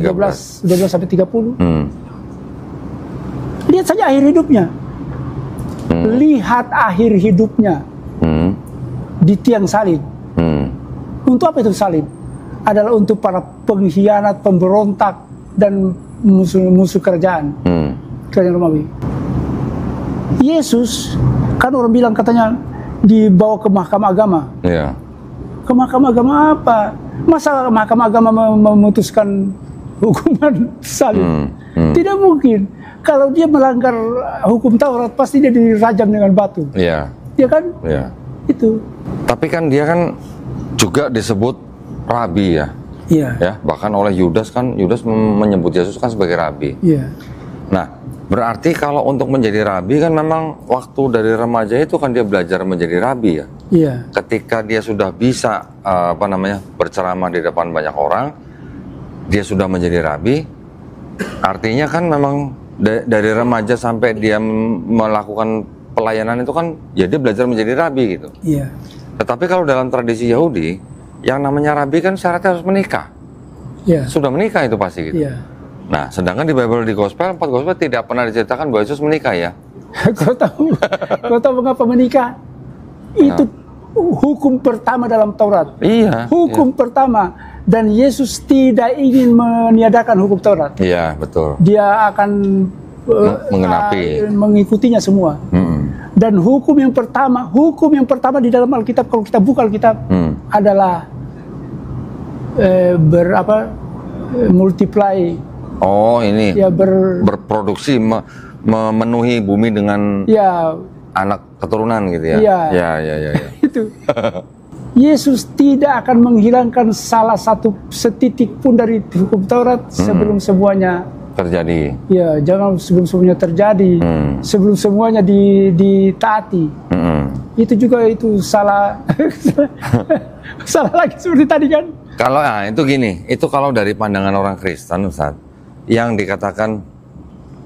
12 sampai 30. Lihat saja akhir hidupnya. Lihat akhir hidupnya di tiang salib. Untuk apa itu salib? Adalah untuk para pengkhianat, pemberontak, dan musuh kerajaan Romawi. Yesus kan orang bilang katanya dibawa ke mahkamah agama. Ke mahkamah agama apa? Masa mahkamah agama memutuskan hukuman salib? Tidak mungkin. Kalau dia melanggar hukum Taurat, pasti dia dirajam dengan batu. Ya kan? Iya. Itu. Tapi kan dia kan juga disebut rabi ya. Iya. Ya, bahkan oleh Yudas menyebut Yesus kan sebagai rabi. Iya. Nah, berarti kalau untuk menjadi rabi kan memang waktu dari remaja itu kan dia belajar menjadi rabi ya. Iya. Ketika dia sudah bisa berceramah di depan banyak orang, dia sudah menjadi rabi. Artinya kan memang dari remaja sampai dia melakukan pelayanan itu kan ya dia belajar menjadi rabi gitu. Iya. Tetapi kalau dalam tradisi Yahudi, yang namanya rabi kan syaratnya harus menikah. Iya. Sudah menikah itu pasti gitu. Iya. Nah, sedangkan di Bible, di Gospel, 4 Gospel tidak pernah diceritakan bahwa Yesus menikah ya. Kau tahu mengapa menikah? Itu hukum pertama dalam Taurat. Iya. Hukum pertama. Dan Yesus tidak ingin meniadakan hukum Taurat. Iya, betul. Dia akan mengikutinya semua. Dan hukum yang pertama di dalam Alkitab, kalau kita buka Alkitab, adalah multiply. Oh, ini ya, berproduksi, memenuhi bumi dengan anak keturunan gitu ya. Ya. Itu. Yesus tidak akan menghilangkan salah satu setitik pun dari hukum Taurat sebelum semuanya terjadi. Ya, jangan sebelum semuanya terjadi, sebelum semuanya ditaati. Itu juga itu salah, salah lagi seperti tadi kan? Kalau itu gini, itu kalau dari pandangan orang Kristen, Ustaz, yang dikatakan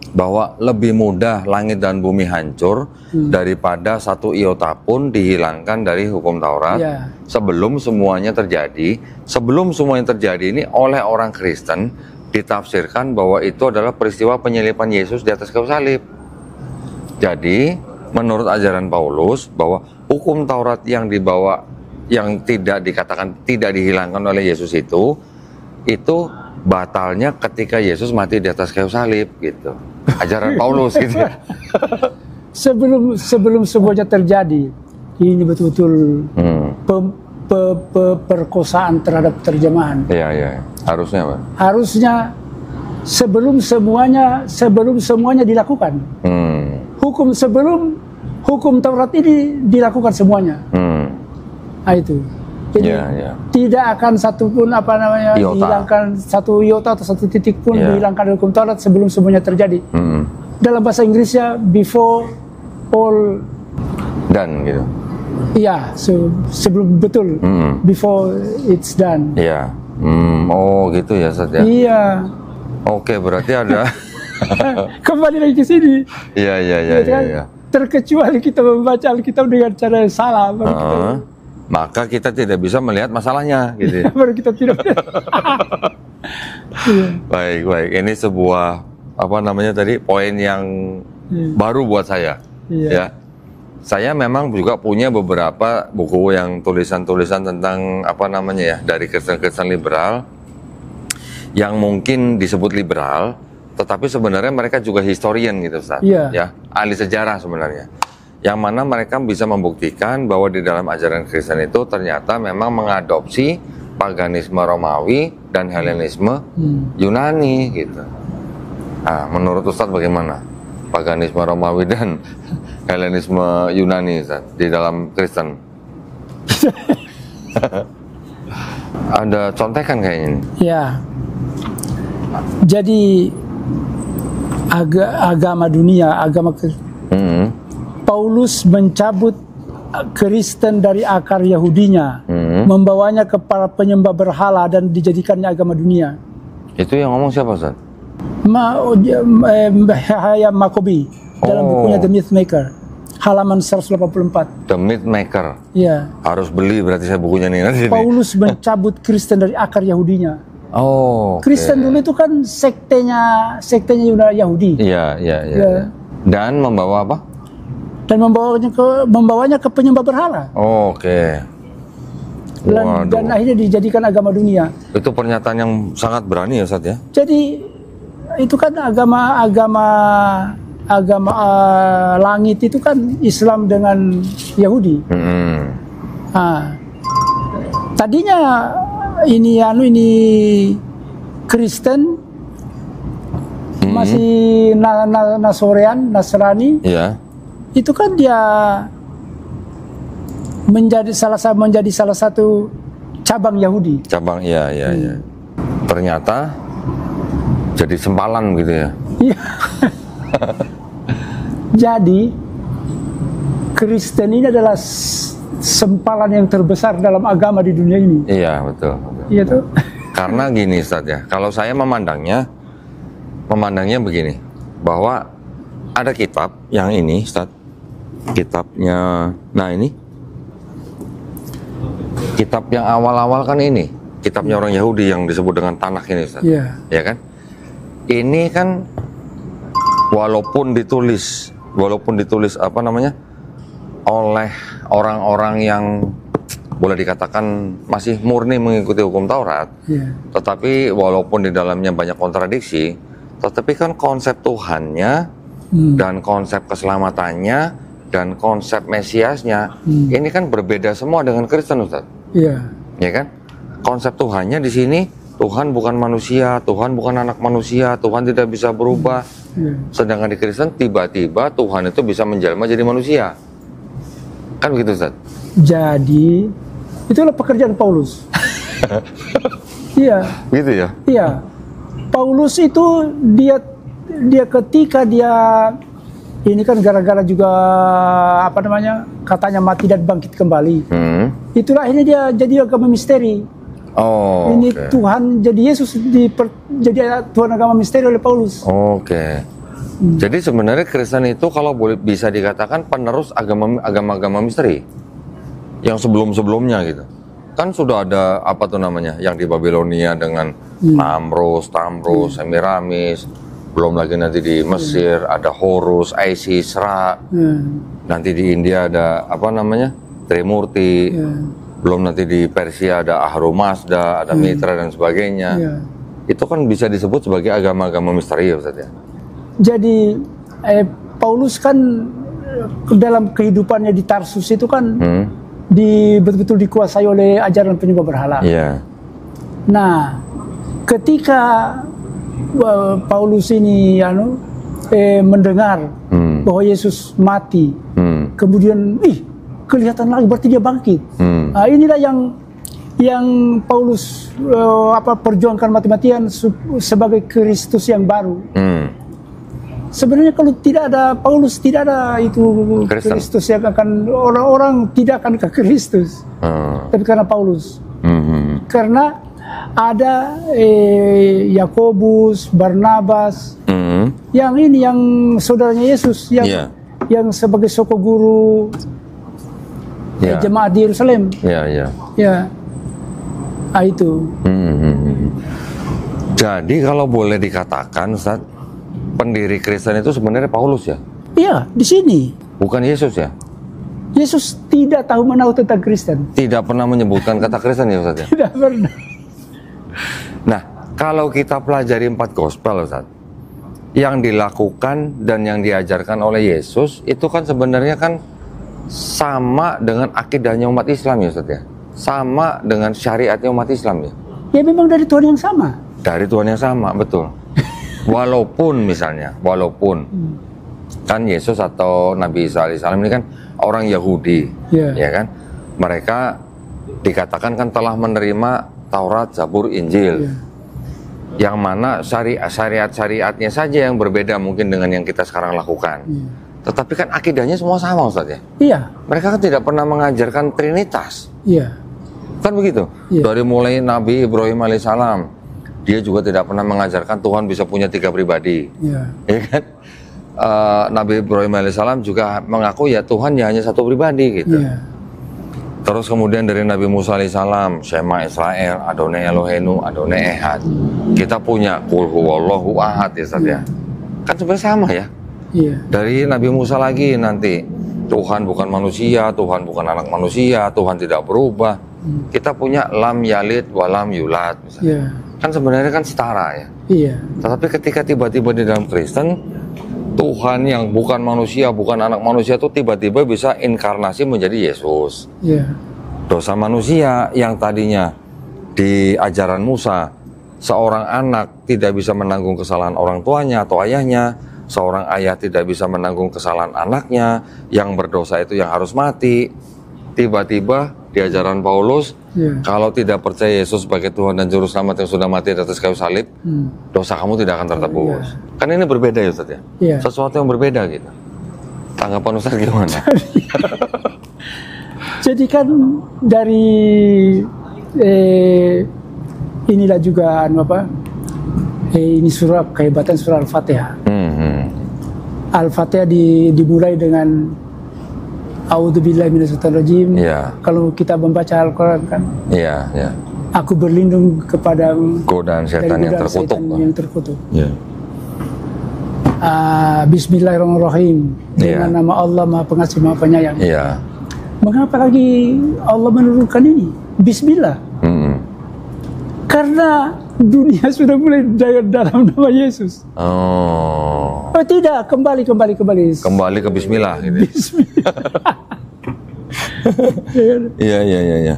bahwa lebih mudah langit dan bumi hancur daripada satu iota pun dihilangkan dari hukum Taurat sebelum semuanya terjadi. Sebelum semuanya terjadi ini oleh orang Kristen ditafsirkan bahwa itu adalah peristiwa penyaliban Yesus di atas kayu salib. Jadi menurut ajaran Paulus bahwa hukum Taurat yang dibawa, yang tidak dikatakan tidak dihilangkan oleh Yesus itu batalnya ketika Yesus mati di atas kayu salib gitu. Ajaran Paulus gitu. Sebelum semuanya terjadi, ini betul-betul perkosaan terhadap terjemahan. Iya. Harusnya apa? Harusnya sebelum semuanya dilakukan. Hukum Taurat ini dilakukan semuanya. Nah, itu. Jadi tidak akan satupun dihilangkan satu iota atau satu titik pun dihilangkan hukum Taurat sebelum semuanya terjadi. Dalam bahasa Inggrisnya before all done gitu. Iya, sebelum betul before it's done. Iya. Oh gitu ya, Ustaz ya. Iya. Oke, berarti ada kembali lagi ke sini. Iya. Terkecuali kita membaca Alkitab dengan cara yang salah, maka kita tidak bisa melihat masalahnya gitu. Baru kita tidak. Baik. Ini sebuah poin yang baru buat saya. Ya. Saya memang juga punya beberapa buku yang tulisan-tulisan tentang dari Kristen-Kristen liberal yang mungkin disebut liberal, tetapi sebenarnya mereka juga historian gitu, Ustaz. Ya, ahli sejarah sebenarnya. Yang mana mereka bisa membuktikan bahwa di dalam ajaran Kristen itu ternyata memang mengadopsi paganisme Romawi dan Helenisme Yunani gitu. Nah, menurut Ustaz bagaimana paganisme Romawi dan Helenisme Yunani, Ustaz, di dalam Kristen? Ada contekan kayaknya ini. Ya. Jadi agama dunia, Paulus mencabut Kristen dari akar Yahudinya, membawanya ke para penyembah berhala dan dijadikannya agama dunia. Itu yang ngomong siapa, Ustaz? Makobi dalam bukunya The Mythmaker, halaman 184. The Mythmaker. Iya. Harus beli berarti saya bukunya nih nanti. Paulus mencabut Kristen dari akar Yahudinya. Kristen dulu itu kan sektenya Yahudi. Iya. Dan membawa apa? Dan membawanya ke penyembah berhala. Dan akhirnya dijadikan agama dunia. Itu pernyataan yang sangat berani ya, Ustaz ya. Jadi itu kan agama langit itu kan Islam dengan Yahudi. Tadinya ini Kristen masih Nasrani. Itu kan dia menjadi salah satu cabang Yahudi. Cabang, iya. Ternyata jadi sempalan gitu ya. Iya. Jadi Kristen ini adalah sempalan yang terbesar dalam agama di dunia ini. Iya, betul. Iya tuh. Karena gini Ustaz ya, kalau saya memandangnya begini, bahwa ada kitab yang ini Ustaz, kitabnya, nah ini kitab yang awal-awal kan ini, kitabnya orang Yahudi yang disebut dengan Tanakh ini Ustaz. Iya. Ya kan? Ini kan walaupun ditulis apa namanya, oleh orang-orang yang boleh dikatakan masih murni mengikuti hukum Taurat, tetapi walaupun di dalamnya banyak kontradiksi, tetapi kan konsep Tuhannya dan konsep keselamatannya dan konsep Mesiasnya ini kan berbeda semua dengan Kristen, Ustaz. Iya. Ya kan? Konsep Tuhannya di sini, Tuhan bukan manusia, Tuhan bukan anak manusia, Tuhan tidak bisa berubah. Sedangkan di Kristen tiba-tiba Tuhan itu bisa menjelma jadi manusia. Kan begitu, Ustaz? Jadi itulah pekerjaan Paulus. Iya. Gitu ya? Iya. Paulus itu dia ketika dia ini kan gara-gara juga apa namanya, katanya mati dan bangkit kembali. Itulah ini dia jadi agama misteri. Oh. Ini Tuhan jadi Yesus jadi Tuhan agama misteri oleh Paulus. Oke. Jadi sebenarnya Kristen itu kalau boleh bisa dikatakan penerus agama-agama misteri yang sebelum-sebelumnya gitu. Kan sudah ada apa tuh namanya yang di Babilonia dengan Tamros, Semiramis, belum lagi nanti di Mesir ada Horus, Isis, Ra. Nanti di India ada apa namanya? Trimurti. Belum nanti di Persia ada Ahura Mazda, ada Mitra dan sebagainya. Itu kan bisa disebut sebagai agama-agama misteri ya, Ustaz ya. Jadi Paulus kan dalam kehidupannya di Tarsus itu kan betul-betul dikuasai oleh ajaran penyembah berhala. Nah, ketika Paulus ini mendengar bahwa Yesus mati, kemudian kelihatan lagi berarti dia bangkit. Nah, inilah yang Paulus perjuangkan mati-matian sebagai Kristus yang baru. Sebenarnya kalau tidak ada Paulus, tidak ada itu Kristus yang akan, orang-orang tidak akan ke Kristus. Tapi karena Paulus. Karena ada Yakobus, Barnabas, yang ini yang saudaranya Yesus yang sebagai soko guru jemaat di Yerusalem. Itu. Jadi kalau boleh dikatakan, Ustaz, pendiri Kristen itu sebenarnya Paulus ya? Iya, di sini. Bukan Yesus ya? Yesus tidak tahu menahu tentang Kristen. Tidak pernah menyebutkan kata Kristen ya, Ustaz ya? Tidak pernah. Nah, kalau kita pelajari 4 gospel, Ustaz, yang dilakukan dan yang diajarkan oleh Yesus itu kan sebenarnya kan sama dengan akidahnya umat Islam ya, Ustaz ya? Sama dengan syariatnya umat Islam ya? Ya memang dari Tuhan yang sama. Dari Tuhan yang sama, betul. Walaupun kan Yesus atau Nabi Isa alaihissalam ini kan orang Yahudi, ya kan? Mereka dikatakan kan telah menerima Taurat, Zabur, Injil, yang mana syariat-syariatnya saja yang berbeda mungkin dengan yang kita sekarang lakukan. Tetapi kan akidahnya semua sama, Ustaz ya? Iya. Mereka kan tidak pernah mengajarkan Trinitas. Iya. Kan begitu? Dari mulai Nabi Ibrahim alaihissalam, dia juga tidak pernah mengajarkan Tuhan bisa punya 3 pribadi. Ya kan? Nabi Ibrahim alaihissalam juga mengaku ya Tuhan ya hanya 1 pribadi gitu. Terus kemudian dari Nabi Musa alaihissalam, Shema Israel, Adonai Eloheinu, Adonai Ehad. Kita punya Qul huwallahu ahad ya, Ustaz ya. Kan sebenarnya sama ya. Dari Nabi Musa lagi nanti Tuhan bukan manusia, Tuhan bukan anak manusia, Tuhan tidak berubah. Kita punya lam yalid walam yulad misalnya. Kan sebenarnya kan setara ya. Tetapi ketika tiba-tiba di dalam Kristen, Tuhan yang bukan manusia, bukan anak manusia itu tiba-tiba bisa inkarnasi menjadi Yesus. Dosa manusia yang tadinya di ajaran Musa, seorang anak tidak bisa menanggung kesalahan orang tuanya atau ayahnya, seorang ayah tidak bisa menanggung kesalahan anaknya, yang berdosa itu yang harus mati. Tiba-tiba di ajaran Paulus, kalau tidak percaya Yesus sebagai Tuhan dan Juru Selamat yang sudah mati di atas kayu salib, dosa kamu tidak akan tertebus. Kan ini berbeda ya Ustaz ya? Sesuatu yang berbeda gitu. Tanggapan Ustaz gimana? Jadi kan dari inilah juga ini surah kehebatan surah Al-Fatihah. Al-Fatihah dimulai dengan A'udzubillahi minasyaitonirrajim. Kalau kita membaca Al-Quran kan, aku berlindung kepada godaan setan yang terkutuk. Bismillahirrahmanirrahim. Dengan nama Allah Maha Pengasih Maha Penyayang. Mengapa lagi Allah menurunkan ini? Bismillah. Karena dunia sudah mulai dalam nama Yesus. Oh tidak, kembali. Kembali ke Bismillah gitu. Bismillah. Iya.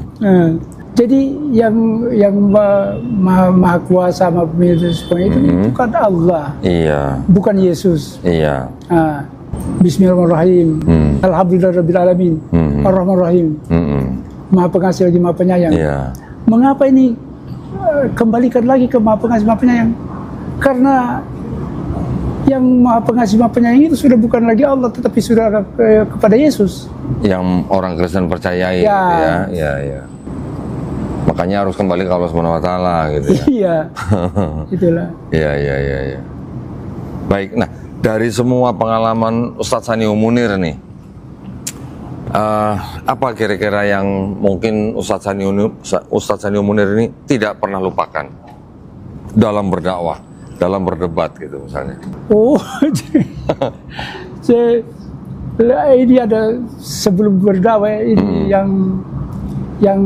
Jadi yang maha kuasa, maha pemilik semuanya itu bukan Allah. Bukan Yesus. Bismillahirrahmanirrahim. Alhamdulillahirabbil alamin. Ar-Rahmanirrahim. Maha Pengasih lagi Maha Penyayang. Mengapa ini kembalikan lagi ke Maha Pengasih Maha Penyayang? Karena yang Maha Pengasih Maha Penyayang itu sudah bukan lagi Allah, tetapi sudah kepada Yesus. Yang orang Kristen percayai gitu ya. Makanya harus kembali ke Allah Subhanahu wa taala gitu ya. Iya. Itulah. Iya. Baik, nah dari semua pengalaman Ustadz Sanio Munir nih, apa kira-kira yang mungkin Ustadz Sanio Munir ini tidak pernah lupakan dalam berdakwah, dalam berdebat gitu misalnya? Ini ada sebelum berdakwah ini yang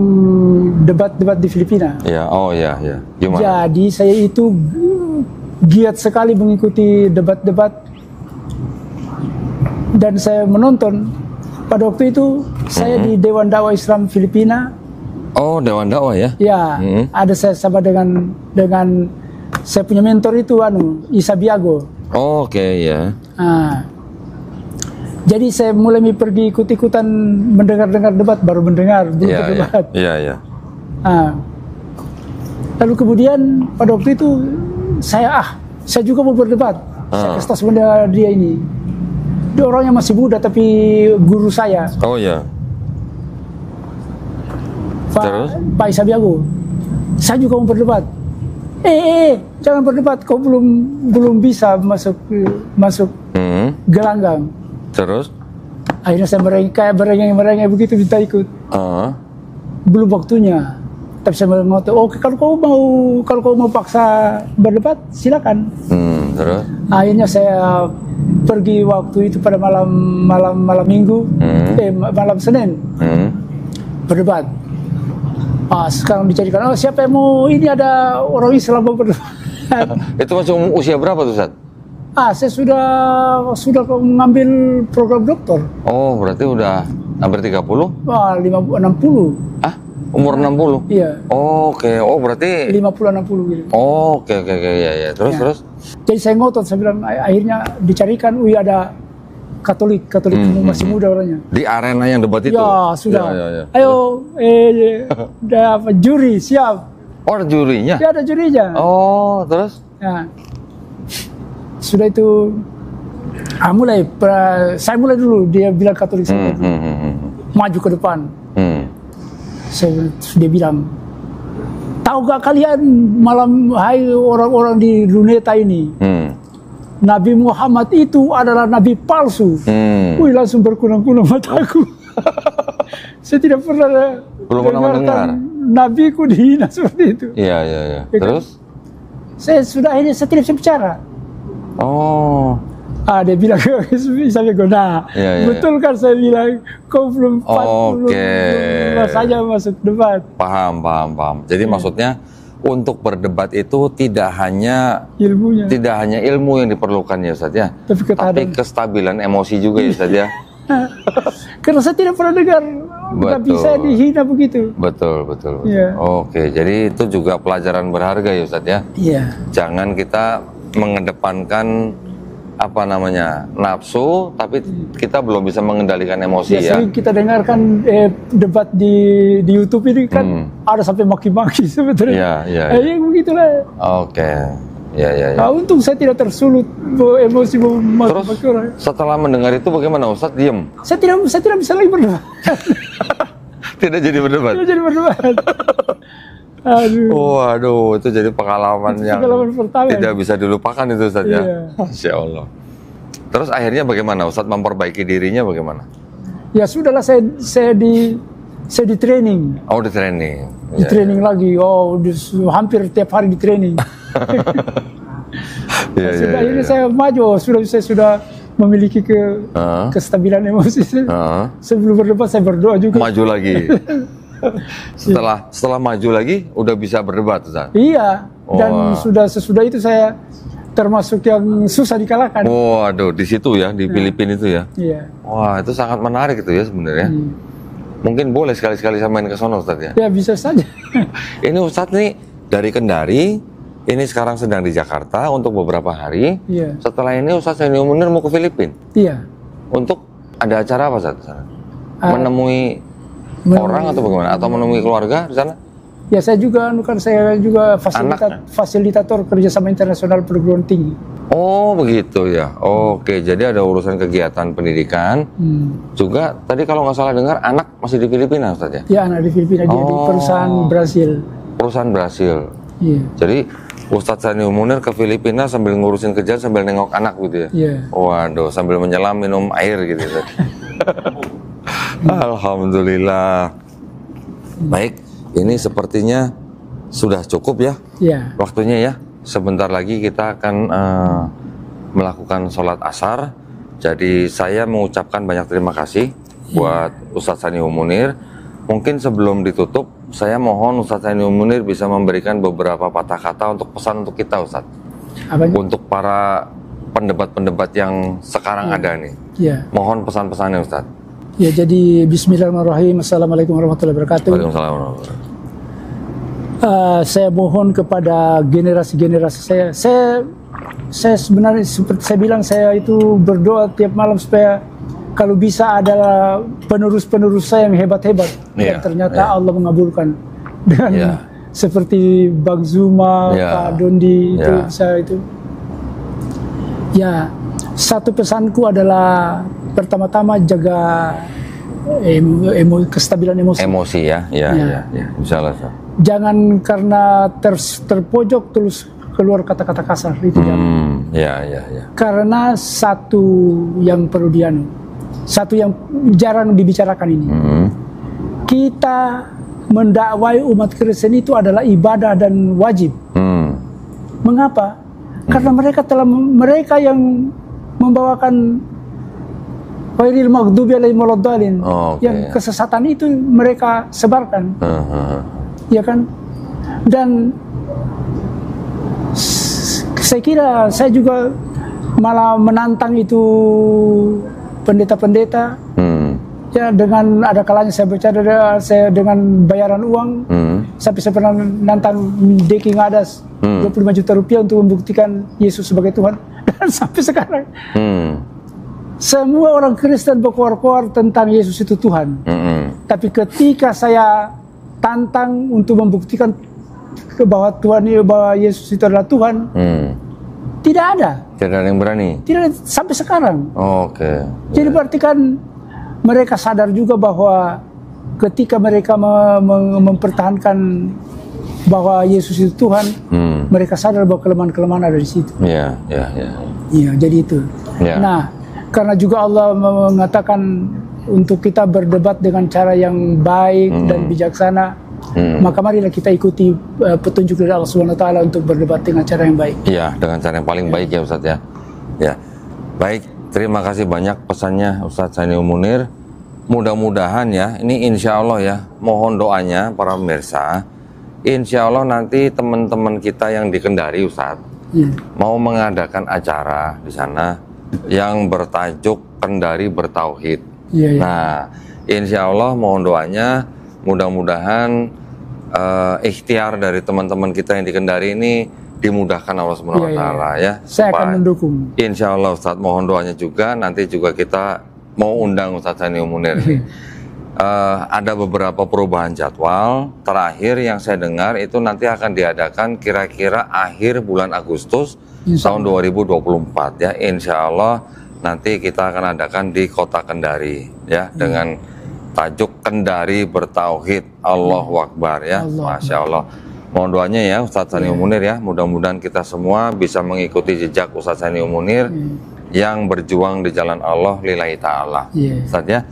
debat-debat di Filipina. Ya. Gimana? Jadi saya itu giat sekali mengikuti debat-debat dan saya menonton. Pada waktu itu saya di Dewan Dakwah Islam Filipina. Oh, Dewan Dakwah ya? Ya, ada saya sama dengan saya punya mentor itu Isa Biago. Oke, ya. Jadi saya mulai pergi ikut-ikutan mendengar debat, baru mendengar belum berdebat. Iya. Lalu kemudian pada waktu itu saya juga mau berdebat. Saya kestas mendengar dia ini. Dia orangnya masih muda tapi guru saya. Oh ya. Pak Isa Biago. Saya juga mau berdebat. Jangan berdebat, kau belum bisa masuk gelanggang. Terus? Akhirnya saya merengek begitu minta ikut. Belum waktunya. Tapi saya ngotot, oke kalau kau mau paksa berdebat silakan. Terus? Akhirnya saya pergi waktu itu pada malam Minggu, malam Senin berdebat. Sekarang dicarikan, siapa yang mau, ini ada orang Islam mau berdebat. Itu masih usia berapa tuh, Ustaz? Saya sudah mengambil program doktor. Oh, berarti udah hampir 30? 60. Umur 60? Iya. Oke. Oh, berarti 50-60 gitu. Oke. Ya. Terus? Jadi saya ngotot, saya bilang, akhirnya dicarikan, ada Katolik masih muda orangnya. Di arena yang debat itu? Ya, sudah. Ya. Ayo, juri, siap. Oh, ada jurinya? Ya, ada jurinya. Oh, terus? Ya. Sudah itu, saya mulai dulu, dia bilang Katolik saya. Maju ke depan. Dia bilang, tahu gak kalian hai orang-orang di Luneta ini, Nabi Muhammad itu adalah nabi palsu. Wih, langsung berkunang-kunang mataku. Saya tidak pernah mendengar nabiku dihina seperti itu. Iya. Terus? Saya tidak bisa bicara. Oh. Dia bilang, saya bilang, betul kan saya bilang, kau belum saja masuk debat. Paham. Jadi maksudnya untuk berdebat itu tidak hanya ilmu yang diperlukan ya Ustaz ya, tapi kestabilan emosi juga ya Ustaz ya. Karena saya tidak pernah dengar nabi saya dihina begitu. Betul. Ya. Oke, jadi itu juga pelajaran berharga ya Ustaz ya. Iya. Jangan kita mengedepankan apa namanya nafsu, tapi kita belum bisa mengendalikan emosi ya. Sering kita dengarkan debat di YouTube ini kan ada sampai maki-maki sebetulnya. Iya. Ya begitulah. Oke. Ya. Nah, untung saya tidak tersulut emosi maki-maki orang. Setelah mendengar itu bagaimana Ustadz? Diem? Saya tidak bisa lagi berdebat. Tidak jadi berdebat? Tidak jadi berdebat. Waduh, itu jadi pengalaman yang pertama, tidak bisa dilupakan itu Ustadz ya. Iya. Masya Allah. Terus akhirnya bagaimana Ustadz memperbaiki dirinya bagaimana? Ya sudahlah, saya di training. Oh, di training. Di training lagi. Oh, hampir tiap hari di training. Akhirnya saya maju. Saya sudah memiliki kestabilan emosi. Sebelum berdebat saya berdoa juga. Maju lagi. Setelah maju lagi udah bisa berdebat Ustaz? Iya. Dan sesudah itu saya termasuk yang susah dikalahkan. Waduh, di situ ya, di Filipina itu ya. Iya. Wah, itu sangat menarik itu ya sebenarnya. Mungkin boleh sekali-sekali saya main ke sono Ustaz ya. Ya bisa saja. Ini Ustaz nih dari Kendari, ini sekarang sedang di Jakarta untuk beberapa hari. Iya. Setelah ini Ustaz Sanio Munir mau ke Filipina. Iya. Untuk ada acara apa Ustaz? Menemui orang atau bagaimana? Atau menemui keluarga di sana? Ya saya juga fasilitator kerjasama internasional perguruan tinggi. Oh begitu ya. Oke, jadi ada urusan kegiatan pendidikan. Juga tadi kalau nggak salah dengar anak masih di Filipina Ustaz ya? Ya, anak di Filipina, dia di perusahaan Brasil. Perusahaan Brasil. Iya. Jadi Ustadz Sanio Munir ke Filipina sambil ngurusin kerjaan sambil nengok anak gitu ya? Iya. Waduh, sambil menyelam minum air gitu. Alhamdulillah. Baik, ini sepertinya sudah cukup ya, waktunya ya. Sebentar lagi kita akan melakukan sholat asar. Jadi saya mengucapkan banyak terima kasih buat Ustadz Sanio Munir. Mungkin sebelum ditutup, saya mohon Ustadz Sanio Munir bisa memberikan beberapa patah kata untuk pesan untuk kita Ustadz. Untuk para pendebat-pendebat yang sekarang ada nih. Mohon pesan-pesannya Ustadz. Ya, jadi bismillahirrahmanirrahim. Assalamualaikum warahmatullahi wabarakatuh. Waalaikumsalam warahmatullahi wabarakatuh. Saya mohon kepada generasi-generasi saya sebenarnya seperti saya bilang, saya itu berdoa tiap malam supaya kalau bisa adalah penerus-penerus saya yang hebat-hebat. Dan ternyata Allah mengabulkan dengan seperti Bang Zuma, Pak Dondi itu. Ya, satu pesanku adalah pertama-tama jaga kestabilan emosi. Emosi ya. Insyaallah. Jangan karena terpojok terus keluar kata-kata kasar itu jangan. Karena satu yang perlu satu yang jarang dibicarakan ini. Kita mendakwai umat Kristen itu adalah ibadah dan wajib. Mengapa? Karena mereka yang membawakan Wairil maghdubi alaihim waladdallin, yang kesesatan itu mereka sebarkan. Ya kan? Dan saya kira saya juga malah menantang itu pendeta-pendeta. Ya, dengan ada kalanya saya bercanda dengan bayaran uang. Sampai saya pernah nantang Deki Ngadas 25 juta rupiah untuk membuktikan Yesus sebagai Tuhan. Dan sampai sekarang semua orang Kristen berkoar-koar tentang Yesus itu Tuhan. Tapi ketika saya tantang untuk membuktikan bahwa Yesus itu adalah Tuhan, tidak ada. Tidak ada yang berani. Tidak sampai sekarang. Jadi berarti kan mereka sadar juga bahwa ketika mereka mempertahankan bahwa Yesus itu Tuhan, mereka sadar bahwa kelemahan-kelemahan ada di situ. Iya, jadi itu. Nah, karena juga Allah mengatakan untuk kita berdebat dengan cara yang baik dan bijaksana, maka marilah kita ikuti petunjuk dari Allah Subhanahu wa taala untuk berdebat dengan cara yang baik. Iya, dengan cara yang paling baik ya Ustadz ya. Ya. Baik, terima kasih banyak pesannya Ustadz Sanio Munir. Mudah-mudahan ya, ini insya Allah ya, mohon doanya para pemirsa. Insya Allah nanti teman-teman kita yang di Kendari Ustadz mau mengadakan acara di sana yang bertajuk Kendari Bertauhid. Nah, insya Allah mohon doanya, mudah-mudahan ikhtiar dari teman-teman kita yang di Kendari ini dimudahkan Allah Subhanahu wa taala ya. Saya akan mendukung. Insya Allah Ustadz, mohon doanya juga, nanti juga kita mau undang Ustadz Sanio Munir. Ada beberapa perubahan jadwal. Terakhir yang saya dengar itu nanti akan diadakan kira-kira akhir bulan Agustus tahun 2024 ya. Insya Allah nanti kita akan adakan di Kota Kendari ya, dengan tajuk Kendari Bertauhid, Allahu Akbar ya. Masya Allah. Mohon doanya ya Ustadz Sanio Munir ya. Mudah-mudahan kita semua bisa mengikuti jejak Ustadz Sanio Munir yang berjuang di jalan Allah lillahi ta'ala. Ustadz ya.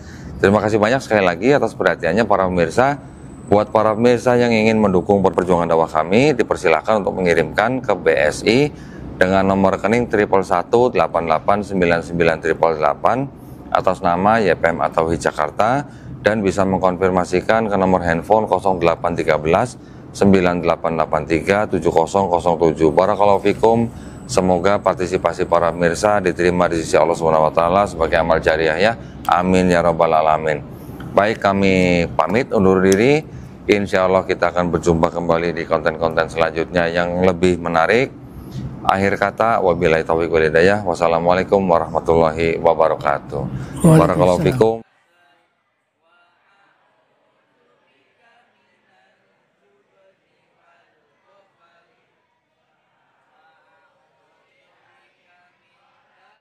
Terima kasih banyak sekali lagi atas perhatiannya para pemirsa. Buat para pemirsa yang ingin mendukung perjuangan dakwah kami, dipersilakan untuk mengirimkan ke BSI dengan nomor rekening 111889988 atas nama YPM atau Jakarta, dan bisa mengkonfirmasikan ke nomor handphone 0813 9883 7007. Barakallahu fikum. Semoga partisipasi para pemirsa diterima di sisi Allah Subhanahu wa taala sebagai amal jariah ya. Amin ya rabbal alamin. Baik, kami pamit undur diri. Insya Allah kita akan berjumpa kembali di konten-konten selanjutnya yang lebih menarik. Akhir kata, wabillahi taufiq wal hidayah. Wassalamualaikum warahmatullahi wabarakatuh. Barakallahu fikum.